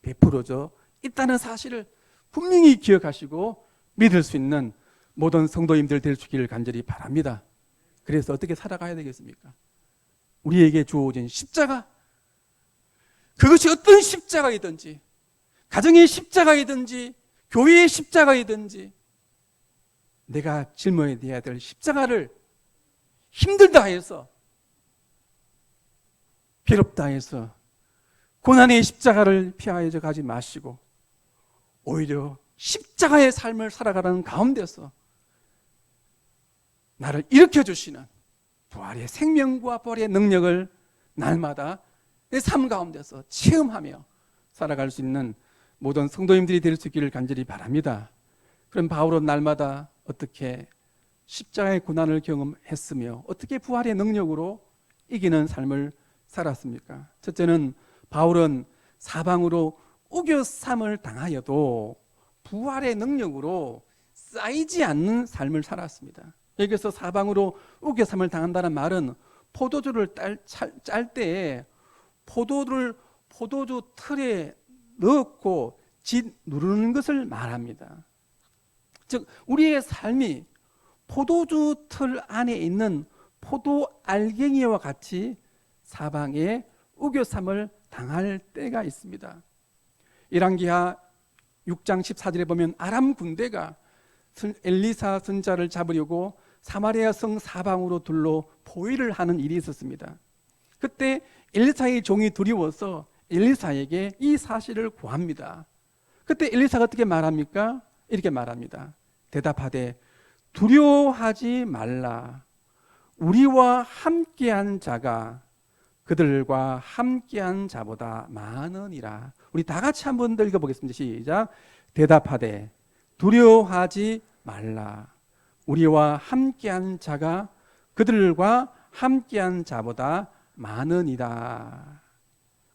베풀어져 있다는 사실을 분명히 기억하시고 믿을 수 있는 모든 성도님들 될 수 있기를 간절히 바랍니다. 그래서 어떻게 살아가야 되겠습니까? 우리에게 주어진 십자가, 그것이 어떤 십자가이든지, 가정의 십자가이든지 교회의 십자가이든지 내가 짊어져야 될 십자가를 힘들다 해서, 괴롭다 해서 고난의 십자가를 피하여 가지 마시고 오히려 십자가의 삶을 살아가는 가운데서 나를 일으켜주시는 부활의 생명과 부활의 능력을 날마다 내 삶 가운데서 체험하며 살아갈 수 있는 모든 성도님들이 될 수 있기를 간절히 바랍니다. 그럼 바울은 날마다 어떻게 십자가의 고난을 경험했으며 어떻게 부활의 능력으로 이기는 삶을 살았습니까? 첫째는 바울은 사방으로 우겨쌈을 당하여도 부활의 능력으로 쌓이지 않는 삶을 살았습니다. 여기서 사방으로 우겨쌈을 당한다는 말은 포도주를 짤 때에 포도주 틀에 넣고 짓 누르는 것을 말합니다. 즉 우리의 삶이 포도주 틀 안에 있는 포도 알갱이와 같이 사방에 우겨삼을 당할 때가 있습니다. 열왕기하 6장 14절에 보면 아람 군대가 엘리사 선자를 잡으려고 사마리아 성 사방으로 둘러 포위를 하는 일이 있었습니다. 그때 엘리사의 종이 두려워서 엘리사에게 이 사실을 고합니다. 그때 엘리사가 어떻게 말합니까? 이렇게 말합니다. 대답하되 두려워하지 말라. 우리와 함께한 자가 그들과 함께한 자보다 많으니라. 우리 다 같이 한번 더 읽어보겠습니다. 시작. 대답하되 두려워하지 말라. 우리와 함께한 자가 그들과 함께한 자보다 많으니라.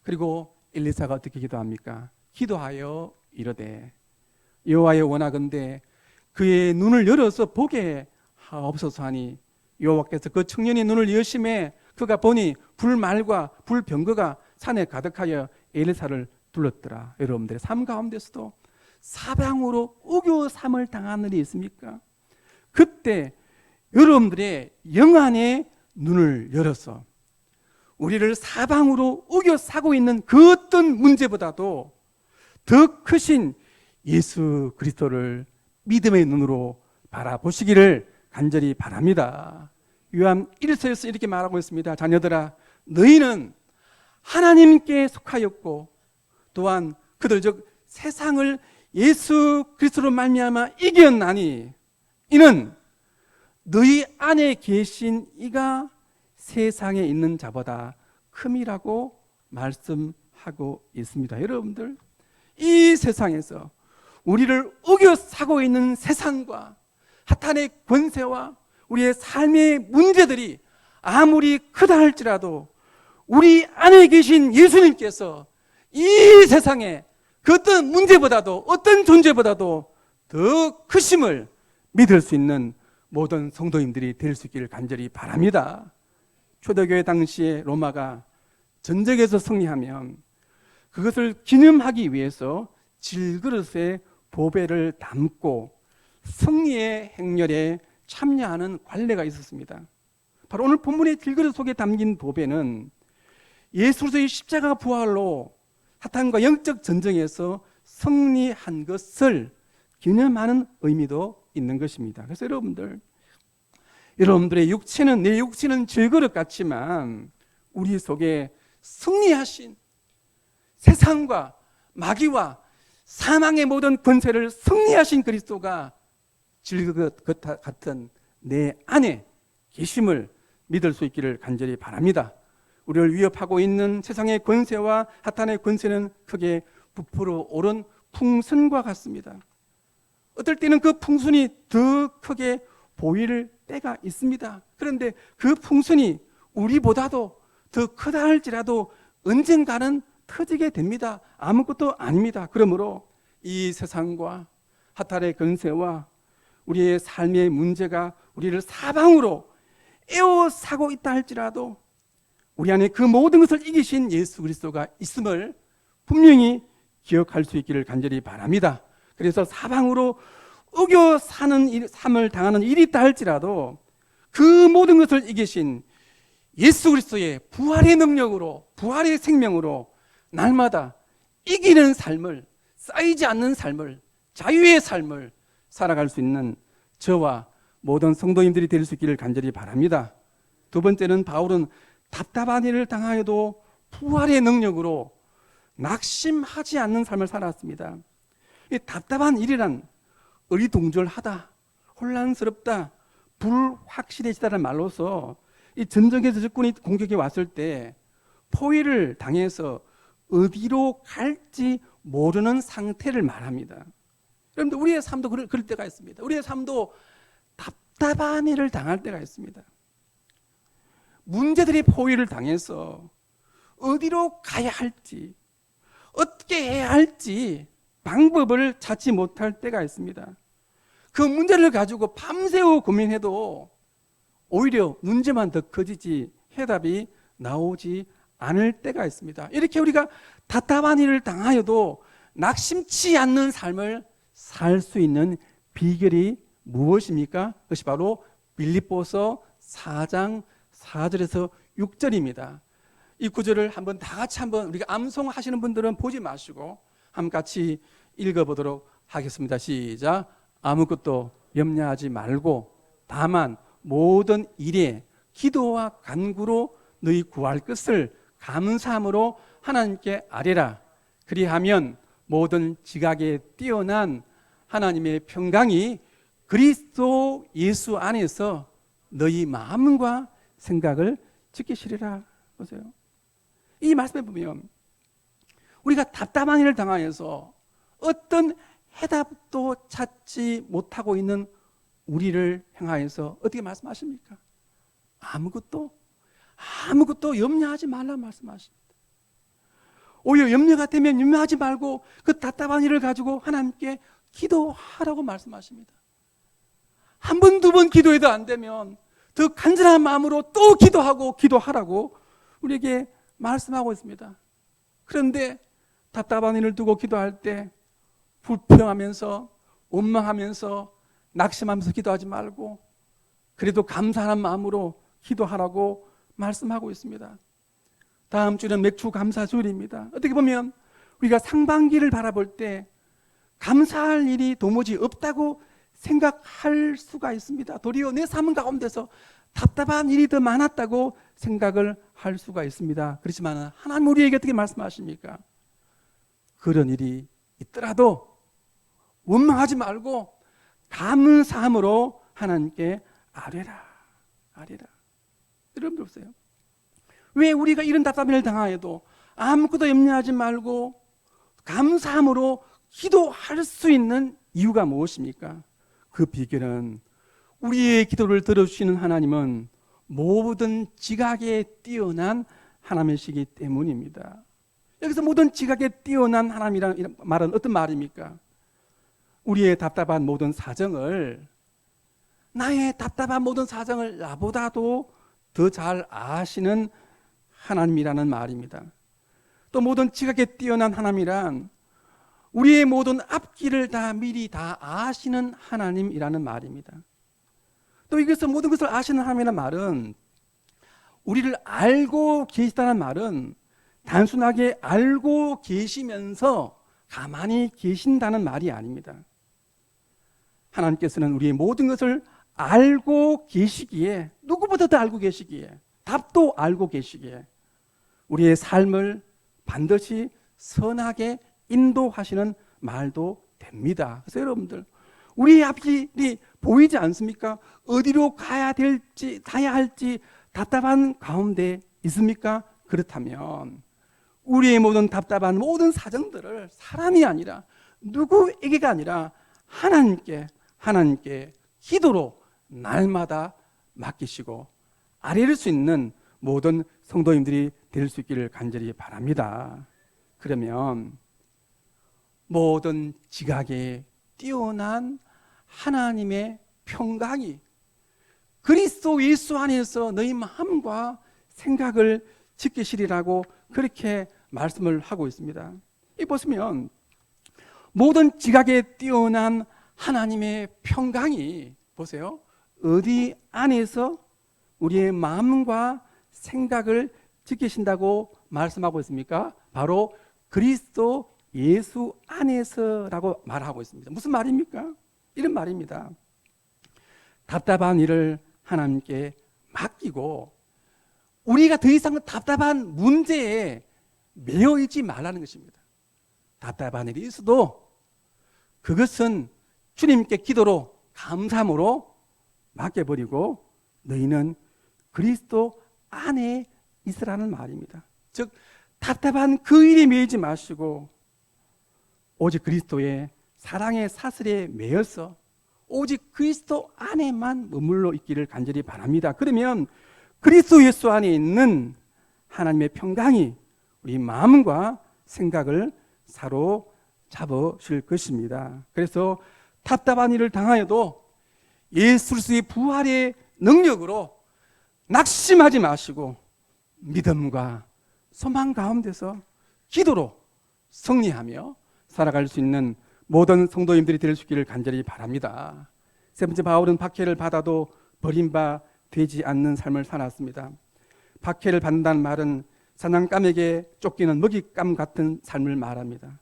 그리고 엘리사가 어떻게 기도합니까? 기도하여 이르되 여호와여 원하건대 그의 눈을 열어서 보게 하옵소서 하니 여호와께서 그 청년의 눈을 여심해 그가 보니 불말과 불병거가 산에 가득하여 엘리사를 둘렀더라. 여러분들의 삶 가운데서도 사방으로 우겨삼을 당하는 일이 있습니까? 그때 여러분들의 영안의 눈을 열어서 우리를 사방으로 우겨사고 있는 그 어떤 문제보다도 더 크신 예수 그리스도를 믿음의 눈으로 바라보시기를 간절히 바랍니다. 요한 1서에서 이렇게 말하고 있습니다. 자녀들아 너희는 하나님께 속하였고 또한 그들 즉 세상을 예수 그리스도로 말미암아 이겼나니 이는 너희 안에 계신 이가 세상에 있는 자보다 큼이라고 말씀하고 있습니다. 여러분들 이 세상에서 우리를 우겨사고 있는 세상과 사탄의 권세와 우리의 삶의 문제들이 아무리 크다 할지라도 우리 안에 계신 예수님께서 이 세상에 그 어떤 문제보다도 어떤 존재보다도 더 크심을 믿을 수 있는 모든 성도님들이 될 수 있기를 간절히 바랍니다. 초대교회 당시에 로마가 전쟁에서 승리하면 그것을 기념하기 위해서 질그릇에 보배를 담고 승리의 행렬에 참여하는 관례가 있었습니다. 바로 오늘 본문의 질그릇 속에 담긴 보배는 예수 그리스도의 십자가 부활로 사탄과 영적 전쟁에서 승리한 것을 기념하는 의미도 있는 것입니다. 그래서 여러분들의 육체는 내 육체는 질그릇 같지만 우리 속에 승리하신 세상과 마귀와 사망의 모든 권세를 승리하신 그리스도가 질그릇 같은 내 안에 계심을 믿을 수 있기를 간절히 바랍니다. 우리를 위협하고 있는 세상의 권세와 사탄의 권세는 크게 부풀어 오른 풍선과 같습니다. 어떨 때는 그 풍선이 더 크게 보일 때가 있습니다. 그런데 그 풍선이 우리보다도 더 크다 할지라도 언젠가는 터지게 됩니다. 아무것도 아닙니다. 그러므로 이 세상과 사탄의 권세와 우리의 삶의 문제가 우리를 사방으로 에워싸고 있다 할지라도 우리 안에 그 모든 것을 이기신 예수 그리스도가 있음을 분명히 기억할 수 있기를 간절히 바랍니다. 그래서 사방으로 우겨 사는 삶을 당하는 일이 있다 할지라도 그 모든 것을 이기신 예수 그리스도의 부활의 능력으로 부활의 생명으로 날마다 이기는 삶을 쌓이지 않는 삶을 자유의 삶을 살아갈 수 있는 저와 모든 성도님들이 될 수 있기를 간절히 바랍니다. 두 번째는 바울은 답답한 일을 당하여도 부활의 능력으로 낙심하지 않는 삶을 살았습니다. 이 답답한 일이란 어리둥절하다, 혼란스럽다, 불확실해지다는 말로서 이 전쟁에서 적군이 공격이 왔을 때 포위를 당해서 어디로 갈지 모르는 상태를 말합니다. 여러분들 우리의 삶도 그럴 때가 있습니다. 우리의 삶도 답답한 일을 당할 때가 있습니다. 문제들이 포위를 당해서 어디로 가야 할지 어떻게 해야 할지 방법을 찾지 못할 때가 있습니다. 그 문제를 가지고 밤새워 고민해도 오히려 문제만 더 커지지 해답이 나오지 않을 때가 있습니다. 이렇게 우리가 답답한 일을 당하여도 낙심치 않는 삶을 살 수 있는 비결이 무엇입니까? 그것이 바로 빌립보서 4장 4절에서 6절입니다. 이 구절을 한번 다 같이 한번 우리가 암송하시는 분들은 보지 마시고 한번 같이 읽어보도록 하겠습니다. 시작. 아무것도 염려하지 말고 다만 모든 일에 기도와 간구로 너희 구할 것을 감사함으로 하나님께 아뢰라. 그리하면 모든 지각에 뛰어난 하나님의 평강이 그리스도 예수 안에서 너희 마음과 생각을 지키시리라. 보세요. 이 말씀에 보면 우리가 답답한 일을 당하여서 어떤 해답도 찾지 못하고 있는 우리를 향하여서 어떻게 말씀하십니까? 아무것도 염려하지 말라 말씀하십니다. 오히려 염려가 되면 염려하지 말고 그 답답한 일을 가지고 하나님께 기도하라고 말씀하십니다. 한 번, 두 번 기도해도 안 되면 더 간절한 마음으로 또 기도하라고 우리에게 말씀하고 있습니다. 그런데 답답한 일을 두고 기도할 때 불평하면서 원망하면서 낙심하면서 기도하지 말고 그래도 감사하는 마음으로 기도하라고 말씀하고 있습니다. 다음 주는 맥주 감사 주일입니다. 어떻게 보면 우리가 상반기를 바라볼 때 감사할 일이 도무지 없다고 생각할 수가 있습니다. 도리어 내 삶 가운데서 답답한 일이 더 많았다고 생각을 할 수가 있습니다. 그렇지만 하나님 우리에게 어떻게 말씀하십니까? 그런 일이 있더라도 원망하지 말고 감사함으로 하나님께 아뢰라. 여러분들 보세요. 왜 우리가 이런 답답한 일을 당하여도 아무것도 염려하지 말고 감사함으로 기도할 수 있는 이유가 무엇입니까? 그 비결은 우리의 기도를 들어주시는 하나님은 모든 지각에 뛰어난 하나님이시기 때문입니다. 여기서 모든 지각에 뛰어난 하나님이라는 말은 어떤 말입니까? 우리의 답답한 모든 사정을, 나의 답답한 모든 사정을 나보다도 더 잘 아시는 하나님이라는 말입니다. 또 모든 지각에 뛰어난 하나님이란 우리의 모든 앞길을 다 미리 다 아시는 하나님이라는 말입니다. 또 이것을 모든 것을 아시는 하나님이라는 말은 우리를 알고 계시다는 말은 단순하게 알고 계시면서 가만히 계신다는 말이 아닙니다. 하나님께서는 우리의 모든 것을 알고 계시기에, 누구보다도 알고 계시기에, 답도 알고 계시기에 우리의 삶을 반드시 선하게 인도하시는 말도 됩니다. 그래서 여러분들, 우리의 앞길이 보이지 않습니까? 어디로 가야 할지 답답한 가운데 있습니까? 그렇다면 우리의 모든 답답한 모든 사정들을 사람이 아니라 누구에게가 아니라 하나님께 기도로 날마다 맡기시고 아뢰를 수 있는 모든 성도님들이 될 수 있기를 간절히 바랍니다. 그러면 모든 지각에 뛰어난 하나님의 평강이 그리스도 예수 안에서 너희 마음과 생각을 지키시리라고 그렇게 말씀을 하고 있습니다. 이 보시면 모든 지각에 뛰어난 하나님의 평강이 보세요. 어디 안에서 우리의 마음과 생각을 지키신다고 말씀하고 있습니까? 바로 그리스도 예수 안에서라고 말하고 있습니다. 무슨 말입니까? 이런 말입니다. 답답한 일을 하나님께 맡기고 우리가 더 이상 답답한 문제에 매여 있지 말라는 것입니다. 답답한 일이 있어도 그것은 주님께 기도로 감사함으로 맡겨버리고 너희는 그리스도 안에 있으라는 말입니다. 즉 답답한 그 일에 매이지 마시고 오직 그리스도의 사랑의 사슬에 매여서 오직 그리스도 안에만 머물러 있기를 간절히 바랍니다. 그러면 그리스도 예수 안에 있는 하나님의 평강이 우리 마음과 생각을 사로잡으실 것입니다. 그래서 답답한 일을 당하여도 예수 그리스도의 부활의 능력으로 낙심하지 마시고 믿음과 소망 가운데서 기도로 승리하며 살아갈 수 있는 모든 성도님들이 될 수 있기를 간절히 바랍니다. 세 번째, 바울은 박해를 받아도 버림바 되지 않는 삶을 살았습니다. 박해를 받는다는 말은 사냥감에게 쫓기는 먹잇감 같은 삶을 말합니다.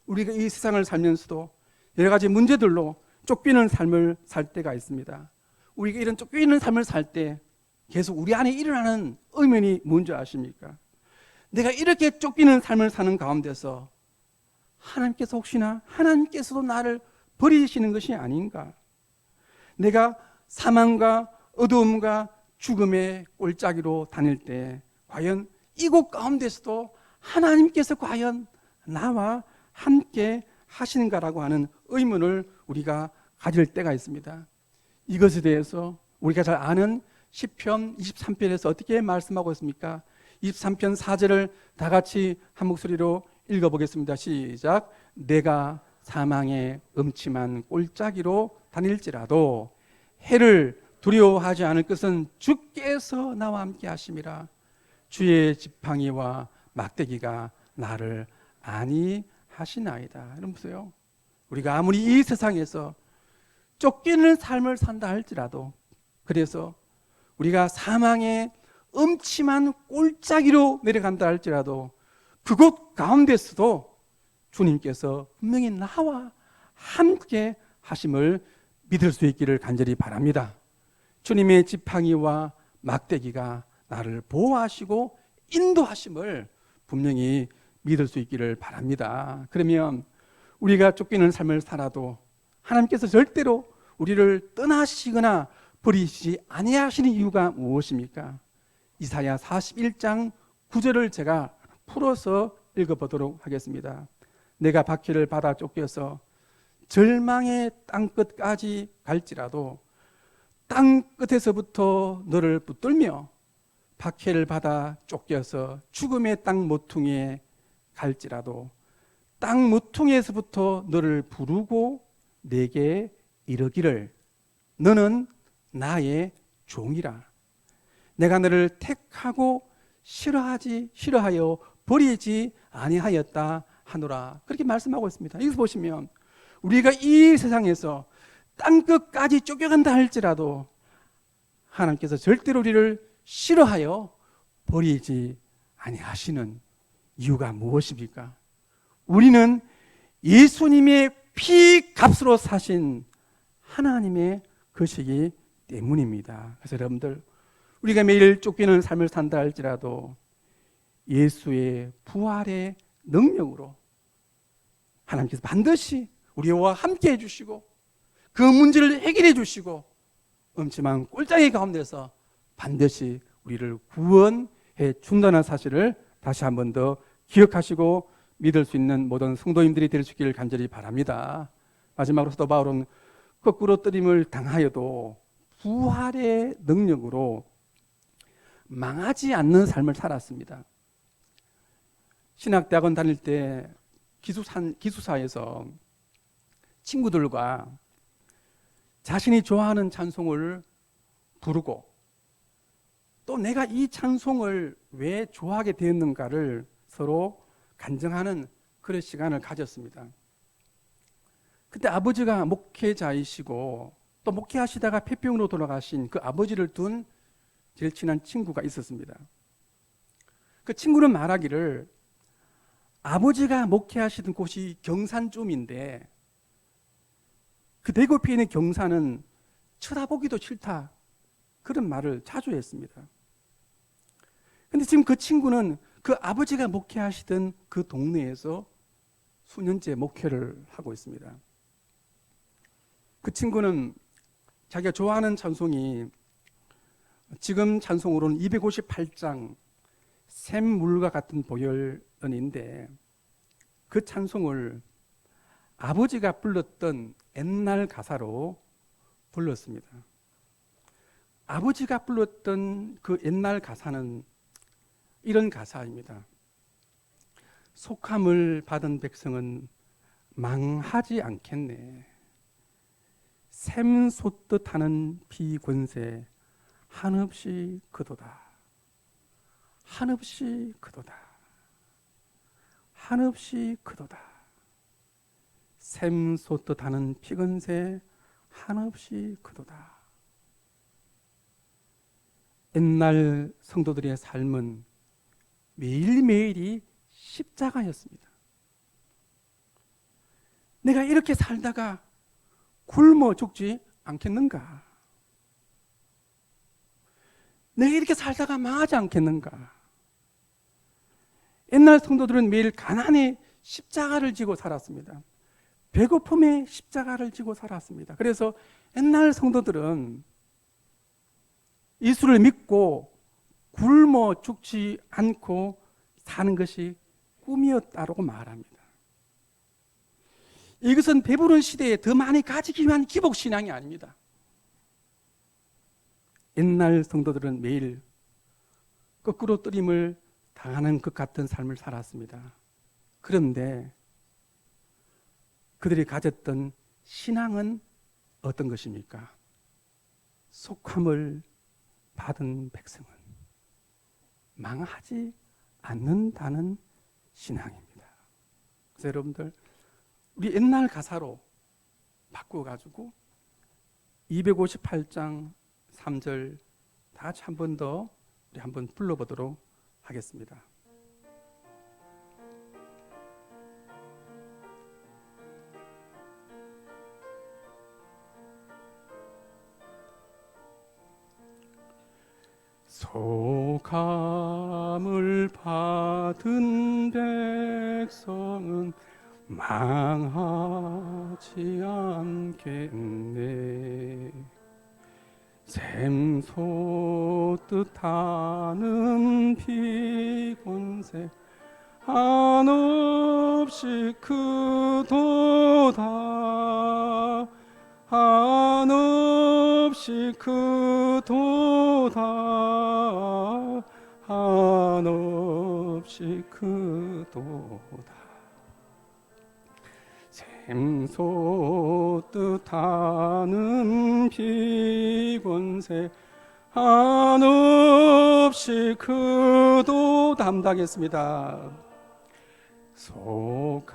우리가 이 세상을 살면서도 여러 가지 문제들로 쫓기는 삶을 살 때가 있습니다. 우리가 이런 쫓기는 삶을 살 때 계속 우리 안에 일어나는 의문이 뭔지 아십니까? 내가 이렇게 쫓기는 삶을 사는 가운데서 하나님께서 혹시나 하나님께서도 나를 버리시는 것이 아닌가? 내가 사망과 어두움과 죽음의 꼴짜기로 다닐 때 과연 이곳 가운데서도 하나님께서 과연 나와 함께 하시는가라고 하는 의문을 우리가 가질 때가 있습니다. 이것에 대해서 우리가 잘 아는 시편 23편에서 어떻게 말씀하고 있습니까? 23편 4절을 다 같이 한 목소리로 읽어보겠습니다. 시작. 내가 사망의 음침한 꼴짜기로 다닐지라도 해를 두려워하지 않을 것은 주께서 나와 함께 하심이라. 주의 지팡이와 막대기가 나를 안위하시나이다. 여러분 보세요. 우리가 아무리 이 세상에서 쫓기는 삶을 산다 할지라도, 그래서 우리가 사망의 음침한 꼴짜기로 내려간다 할지라도 그곳 가운데서도 주님께서 분명히 나와 함께 하심을 믿을 수 있기를 간절히 바랍니다. 주님의 지팡이와 막대기가 나를 보호하시고 인도하심을 분명히 믿을 수 있기를 바랍니다. 그러면 우리가 쫓기는 삶을 살아도 하나님께서 절대로 우리를 떠나시거나 버리시지 아니하시는 이유가 무엇입니까? 이사야 41장 9절을 제가 풀어서 읽어보도록 하겠습니다. 내가 박해를 받아 쫓겨서 절망의 땅끝까지 갈지라도 땅끝에서부터 너를 붙들며 박해를 받아 쫓겨서 죽음의 땅 모퉁이에 갈지라도 땅 모퉁이에서부터 너를 부르고 내게 이르기를 너는 나의 종이라. 내가 너를 택하고 싫어하여 버리지 아니하였다 하노라. 그렇게 말씀하고 있습니다. 여기서 보시면 우리가 이 세상에서 땅끝까지 쫓겨간다 할지라도 하나님께서 절대로 우리를 싫어하여 버리지 아니하시는 이유가 무엇입니까? 우리는 예수님의 피 값으로 사신 하나님의 것이기 때문입니다. 그래서 여러분들, 우리가 매일 쫓기는 삶을 산다 할지라도 예수의 부활의 능력으로 하나님께서 반드시 우리와 함께 해주시고 그 문제를 해결해 주시고 음침한 꼴짜기 가운데서 반드시 우리를 구원해 준다는 사실을 다시 한 번 더 기억하시고 믿을 수 있는 모든 성도님들이 될 수 있기를 간절히 바랍니다. 마지막으로 사도 바울은 거꾸로 뜨림을 당하여도 부활의 능력으로 망하지 않는 삶을 살았습니다. 신학대학원 다닐 때 기숙사에서 친구들과 자신이 좋아하는 찬송을 부르고 또 내가 이 찬송을 왜 좋아하게 되었는가를 서로 간증하는 그런 시간을 가졌습니다. 그때 아버지가 목회자이시고 또 목회하시다가 폐병으로 돌아가신 그 아버지를 둔 제일 친한 친구가 있었습니다. 그 친구는 말하기를 아버지가 목회하시던 곳이 경산쯤인데 그 대구에 있는 경산은 쳐다보기도 싫다, 그런 말을 자주 했습니다. 근데 지금 그 친구는 그 아버지가 목회하시던 그 동네에서 수년째 목회를 하고 있습니다. 그 친구는 자기가 좋아하는 찬송이 지금 찬송으로는 258장 샘물과 같은 보혈은인데 그 찬송을 아버지가 불렀던 옛날 가사로 불렀습니다. 아버지가 불렀던 그 옛날 가사는 이런 가사입니다. 속함을 받은 백성은 망하지 않겠네. 샘 솟듯 하는 비 권세 한없이 그도다. 한없이 그도다. 한없이 그도다. 샘솟듯 하는 피건새 한없이 크도다. 옛날 성도들의 삶은 매일매일이 십자가였습니다. 내가 이렇게 살다가 굶어 죽지 않겠는가? 내가 이렇게 살다가 망하지 않겠는가? 옛날 성도들은 매일 가난의 십자가를 지고 살았습니다. 배고픔의 십자가를 지고 살았습니다. 그래서 옛날 성도들은 예수를 믿고 굶어 죽지 않고 사는 것이 꿈이었다고 말합니다. 이것은 배부른 시대에 더 많이 가지기 위한 기복신앙이 아닙니다. 옛날 성도들은 매일 거꾸로 뜨림을 당하는 것 같은 삶을 살았습니다. 그런데 그들이 가졌던 신앙은 어떤 것입니까? 속함을 받은 백성은 망하지 않는다는 신앙입니다. 그래서 여러분들, 우리 옛날 가사로 바꾸어가지고 258장 3절 다 같이 한 번 더 우리 한번 불러보도록 하겠습니다. 속함을 받은 백성은 망하지 않겠네. 샘솟듯 하는 피곤새 한없이 크도다. 한없이 크도다. 한없이 크도다. 샘솟듯 하는 피곤새 한없이 크도다. 담당했습니다. 속함을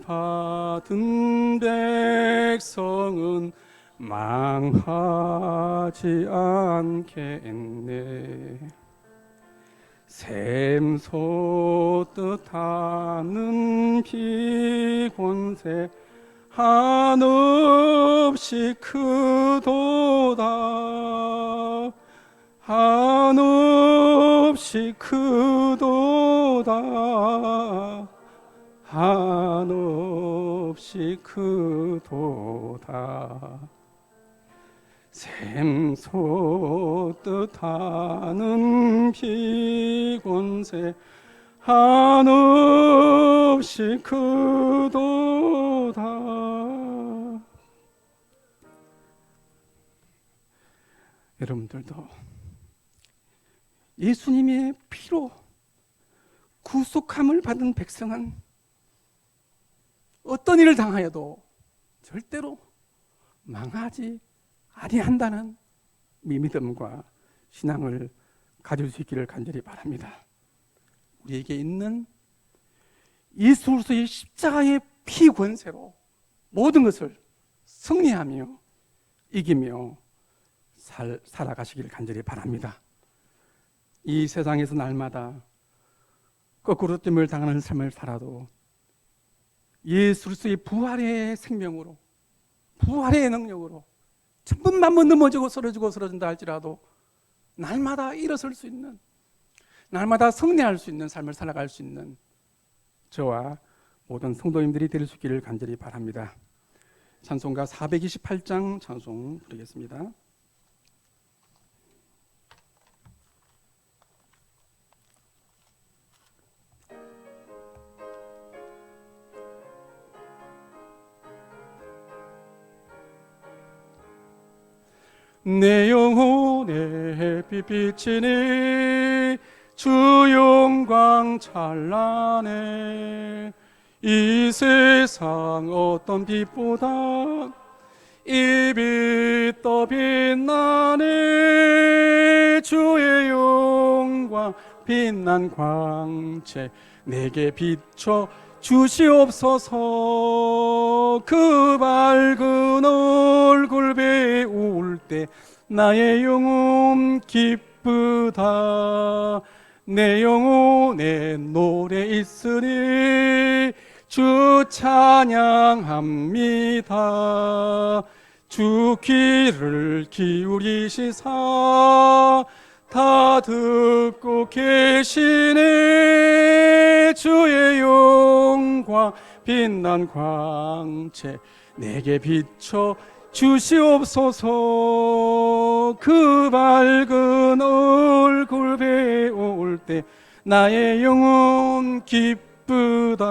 받은 백성은 망하지 않겠네. 샘솟듯 하는 피곤새 한없이 크도다. 한없이 크도다. 한없이 크도다. 샘솟듯 하는 피곤새 한없이 크도다. 여러분들도 예수님의 피로 구속함을 받은 백성은 어떤 일을 당하여도 절대로 망하지 아니한다는 믿음과 신앙을 가질 수 있기를 간절히 바랍니다. 우리에게 있는 예수 그리스도의 십자가의 피 권세로 모든 것을 승리하며 이기며 살아가시기를 간절히 바랍니다. 이 세상에서 날마다 거꾸로 뜸을 당하는 삶을 살아도 예수 그리스도의 부활의 생명으로, 부활의 능력으로 천번만번 넘어지고 쓰러진다 할지라도 날마다 일어설 수 있는, 날마다 승리할 수 있는 삶을 살아갈 수 있는 저와 모든 성도님들이 될 수 있기를 간절히 바랍니다. 찬송가 428장 찬송 부르겠습니다. 내 영혼에 햇빛 비치니 주 영광 찬란해. 이 세상 어떤 빛보다 이 빛 더 빛나네. 주의 영광 빛난 광채 내게 비춰 주시옵소서. 그 밝은 얼굴 배울 때 나의 영혼 기쁘다. 내 영혼에 노래 있으리 주 찬양합니다. 주 귀를 기울이시사 다 듣고 계시네. 주의 영광 빛난 광채 내게 비춰 주시옵소서. 그 밝은 얼굴 배울 때 나의 영혼 기쁘다.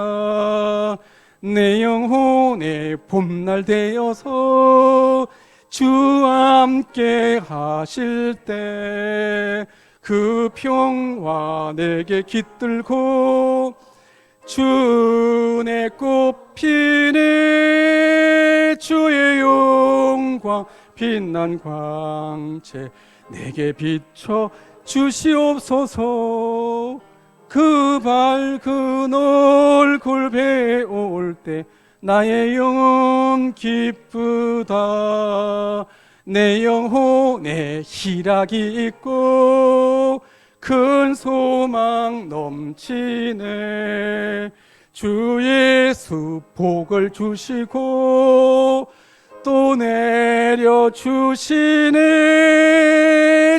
내 영혼의 봄날 되어서 주 함께 하실 때 그 평화 내게 깃들고 주내 꽃피네. 주의 영광 빛난 광채 내게 비춰 주시옵소서. 그 밝은 얼굴 배울 때 나의 영혼 기쁘다. 내 영혼에 희락이 있고 큰 소망 넘치네. 주 예수 복을 주시고 또 내려주시네.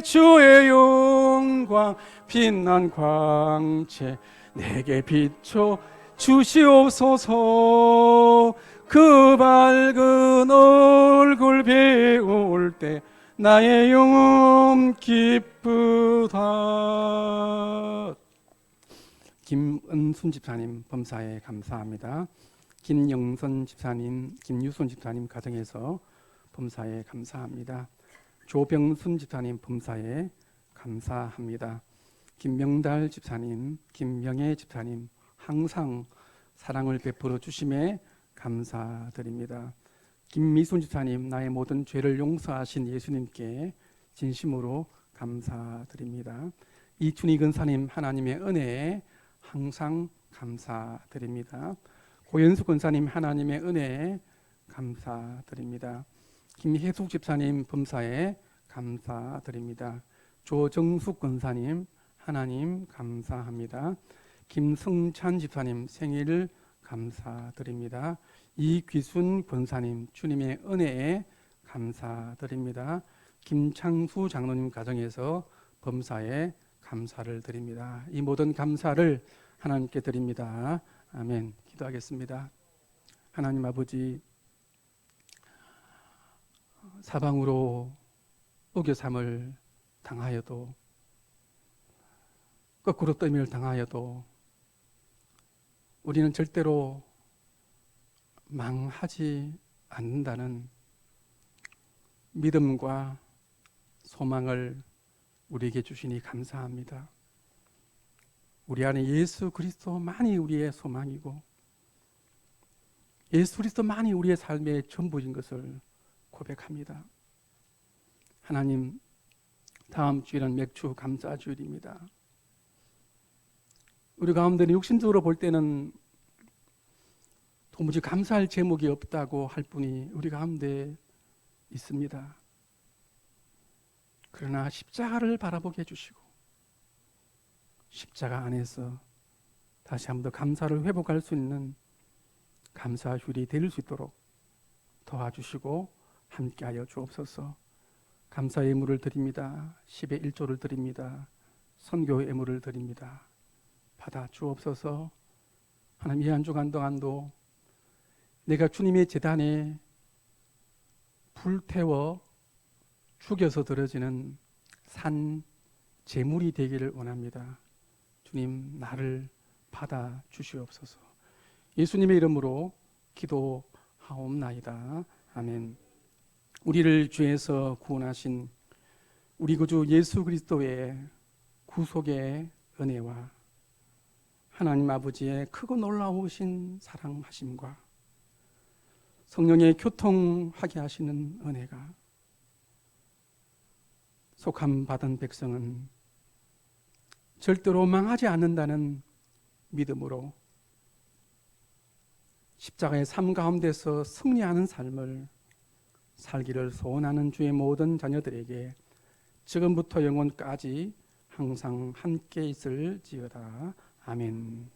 주의 영광 빛난 광채 내게 비춰 주시옵소서. 그 밝은 얼굴 배울 때 나의 영혼 기쁘다. 김은순 집사님 범사에 감사합니다. 김영선 집사님, 김유선 집사님 가정에서 범사에 감사합니다. 조병순 집사님 범사에 감사합니다. 김명달 집사님, 김명애 집사님 항상 사랑을 베풀어 주심에 감사드립니다. 김미순 집사님, 나의 모든 죄를 용서하신 예수님께 진심으로 감사드립니다. 이춘희 근사님, 하나님의 은혜에 항상 감사드립니다. 고연수 권사님, 하나님의 은혜에 감사드립니다. 김혜숙 집사님 범사에 감사드립니다. 조정숙 권사님, 하나님 감사합니다. 김승찬 집사님 생일 감사드립니다. 이귀순 권사님 주님의 은혜에 감사드립니다. 김창수 장로님 가정에서 범사에 감사를 드립니다. 이 모든 감사를 하나님께 드립니다. 아멘. 기도하겠습니다. 하나님 아버지, 사방으로 우겨삼을 당하여도 거꾸로 떠밀 당하여도 우리는 절대로 망하지 않는다는 믿음과 소망을 우리에게 주시니 감사합니다. 우리 안에 예수 그리스도만이 우리의 소망이고 예수 그리스도만이 우리의 삶의 전부인 것을 고백합니다. 하나님, 다음 주일은 맥주 감사 주일입니다. 우리 가운데는 육신적으로 볼 때는 도무지 감사할 제목이 없다고 할 분이 우리 가운데 있습니다. 그러나 십자가를 바라보게 해주시고 십자가 안에서 다시 한 번 더 감사를 회복할 수 있는 감사 휴일이 될 수 있도록 도와주시고 함께하여 주옵소서. 감사 예물을 드립니다. 10의 1조를 드립니다. 선교 예물을 드립니다. 받아 주옵소서. 하나님, 이 한 주간 동안도 내가 주님의 제단에 불태워 죽여서 드려지는 산 제물이 되기를 원합니다. 주님, 나를 받아 주시옵소서. 예수님의 이름으로 기도하옵나이다. 아멘. 우리를 죄에서 구원하신 우리 구주 예수 그리스도의 구속의 은혜와 하나님 아버지의 크고 놀라우신 사랑하심과 성령의 교통하게 하시는 은혜가 속함 받은 백성은 절대로 망하지 않는다는 믿음으로 십자가의 삶 가운데서 승리하는 삶을 살기를 소원하는 주의 모든 자녀들에게 지금부터 영원까지 항상 함께 있을지어다. 아멘.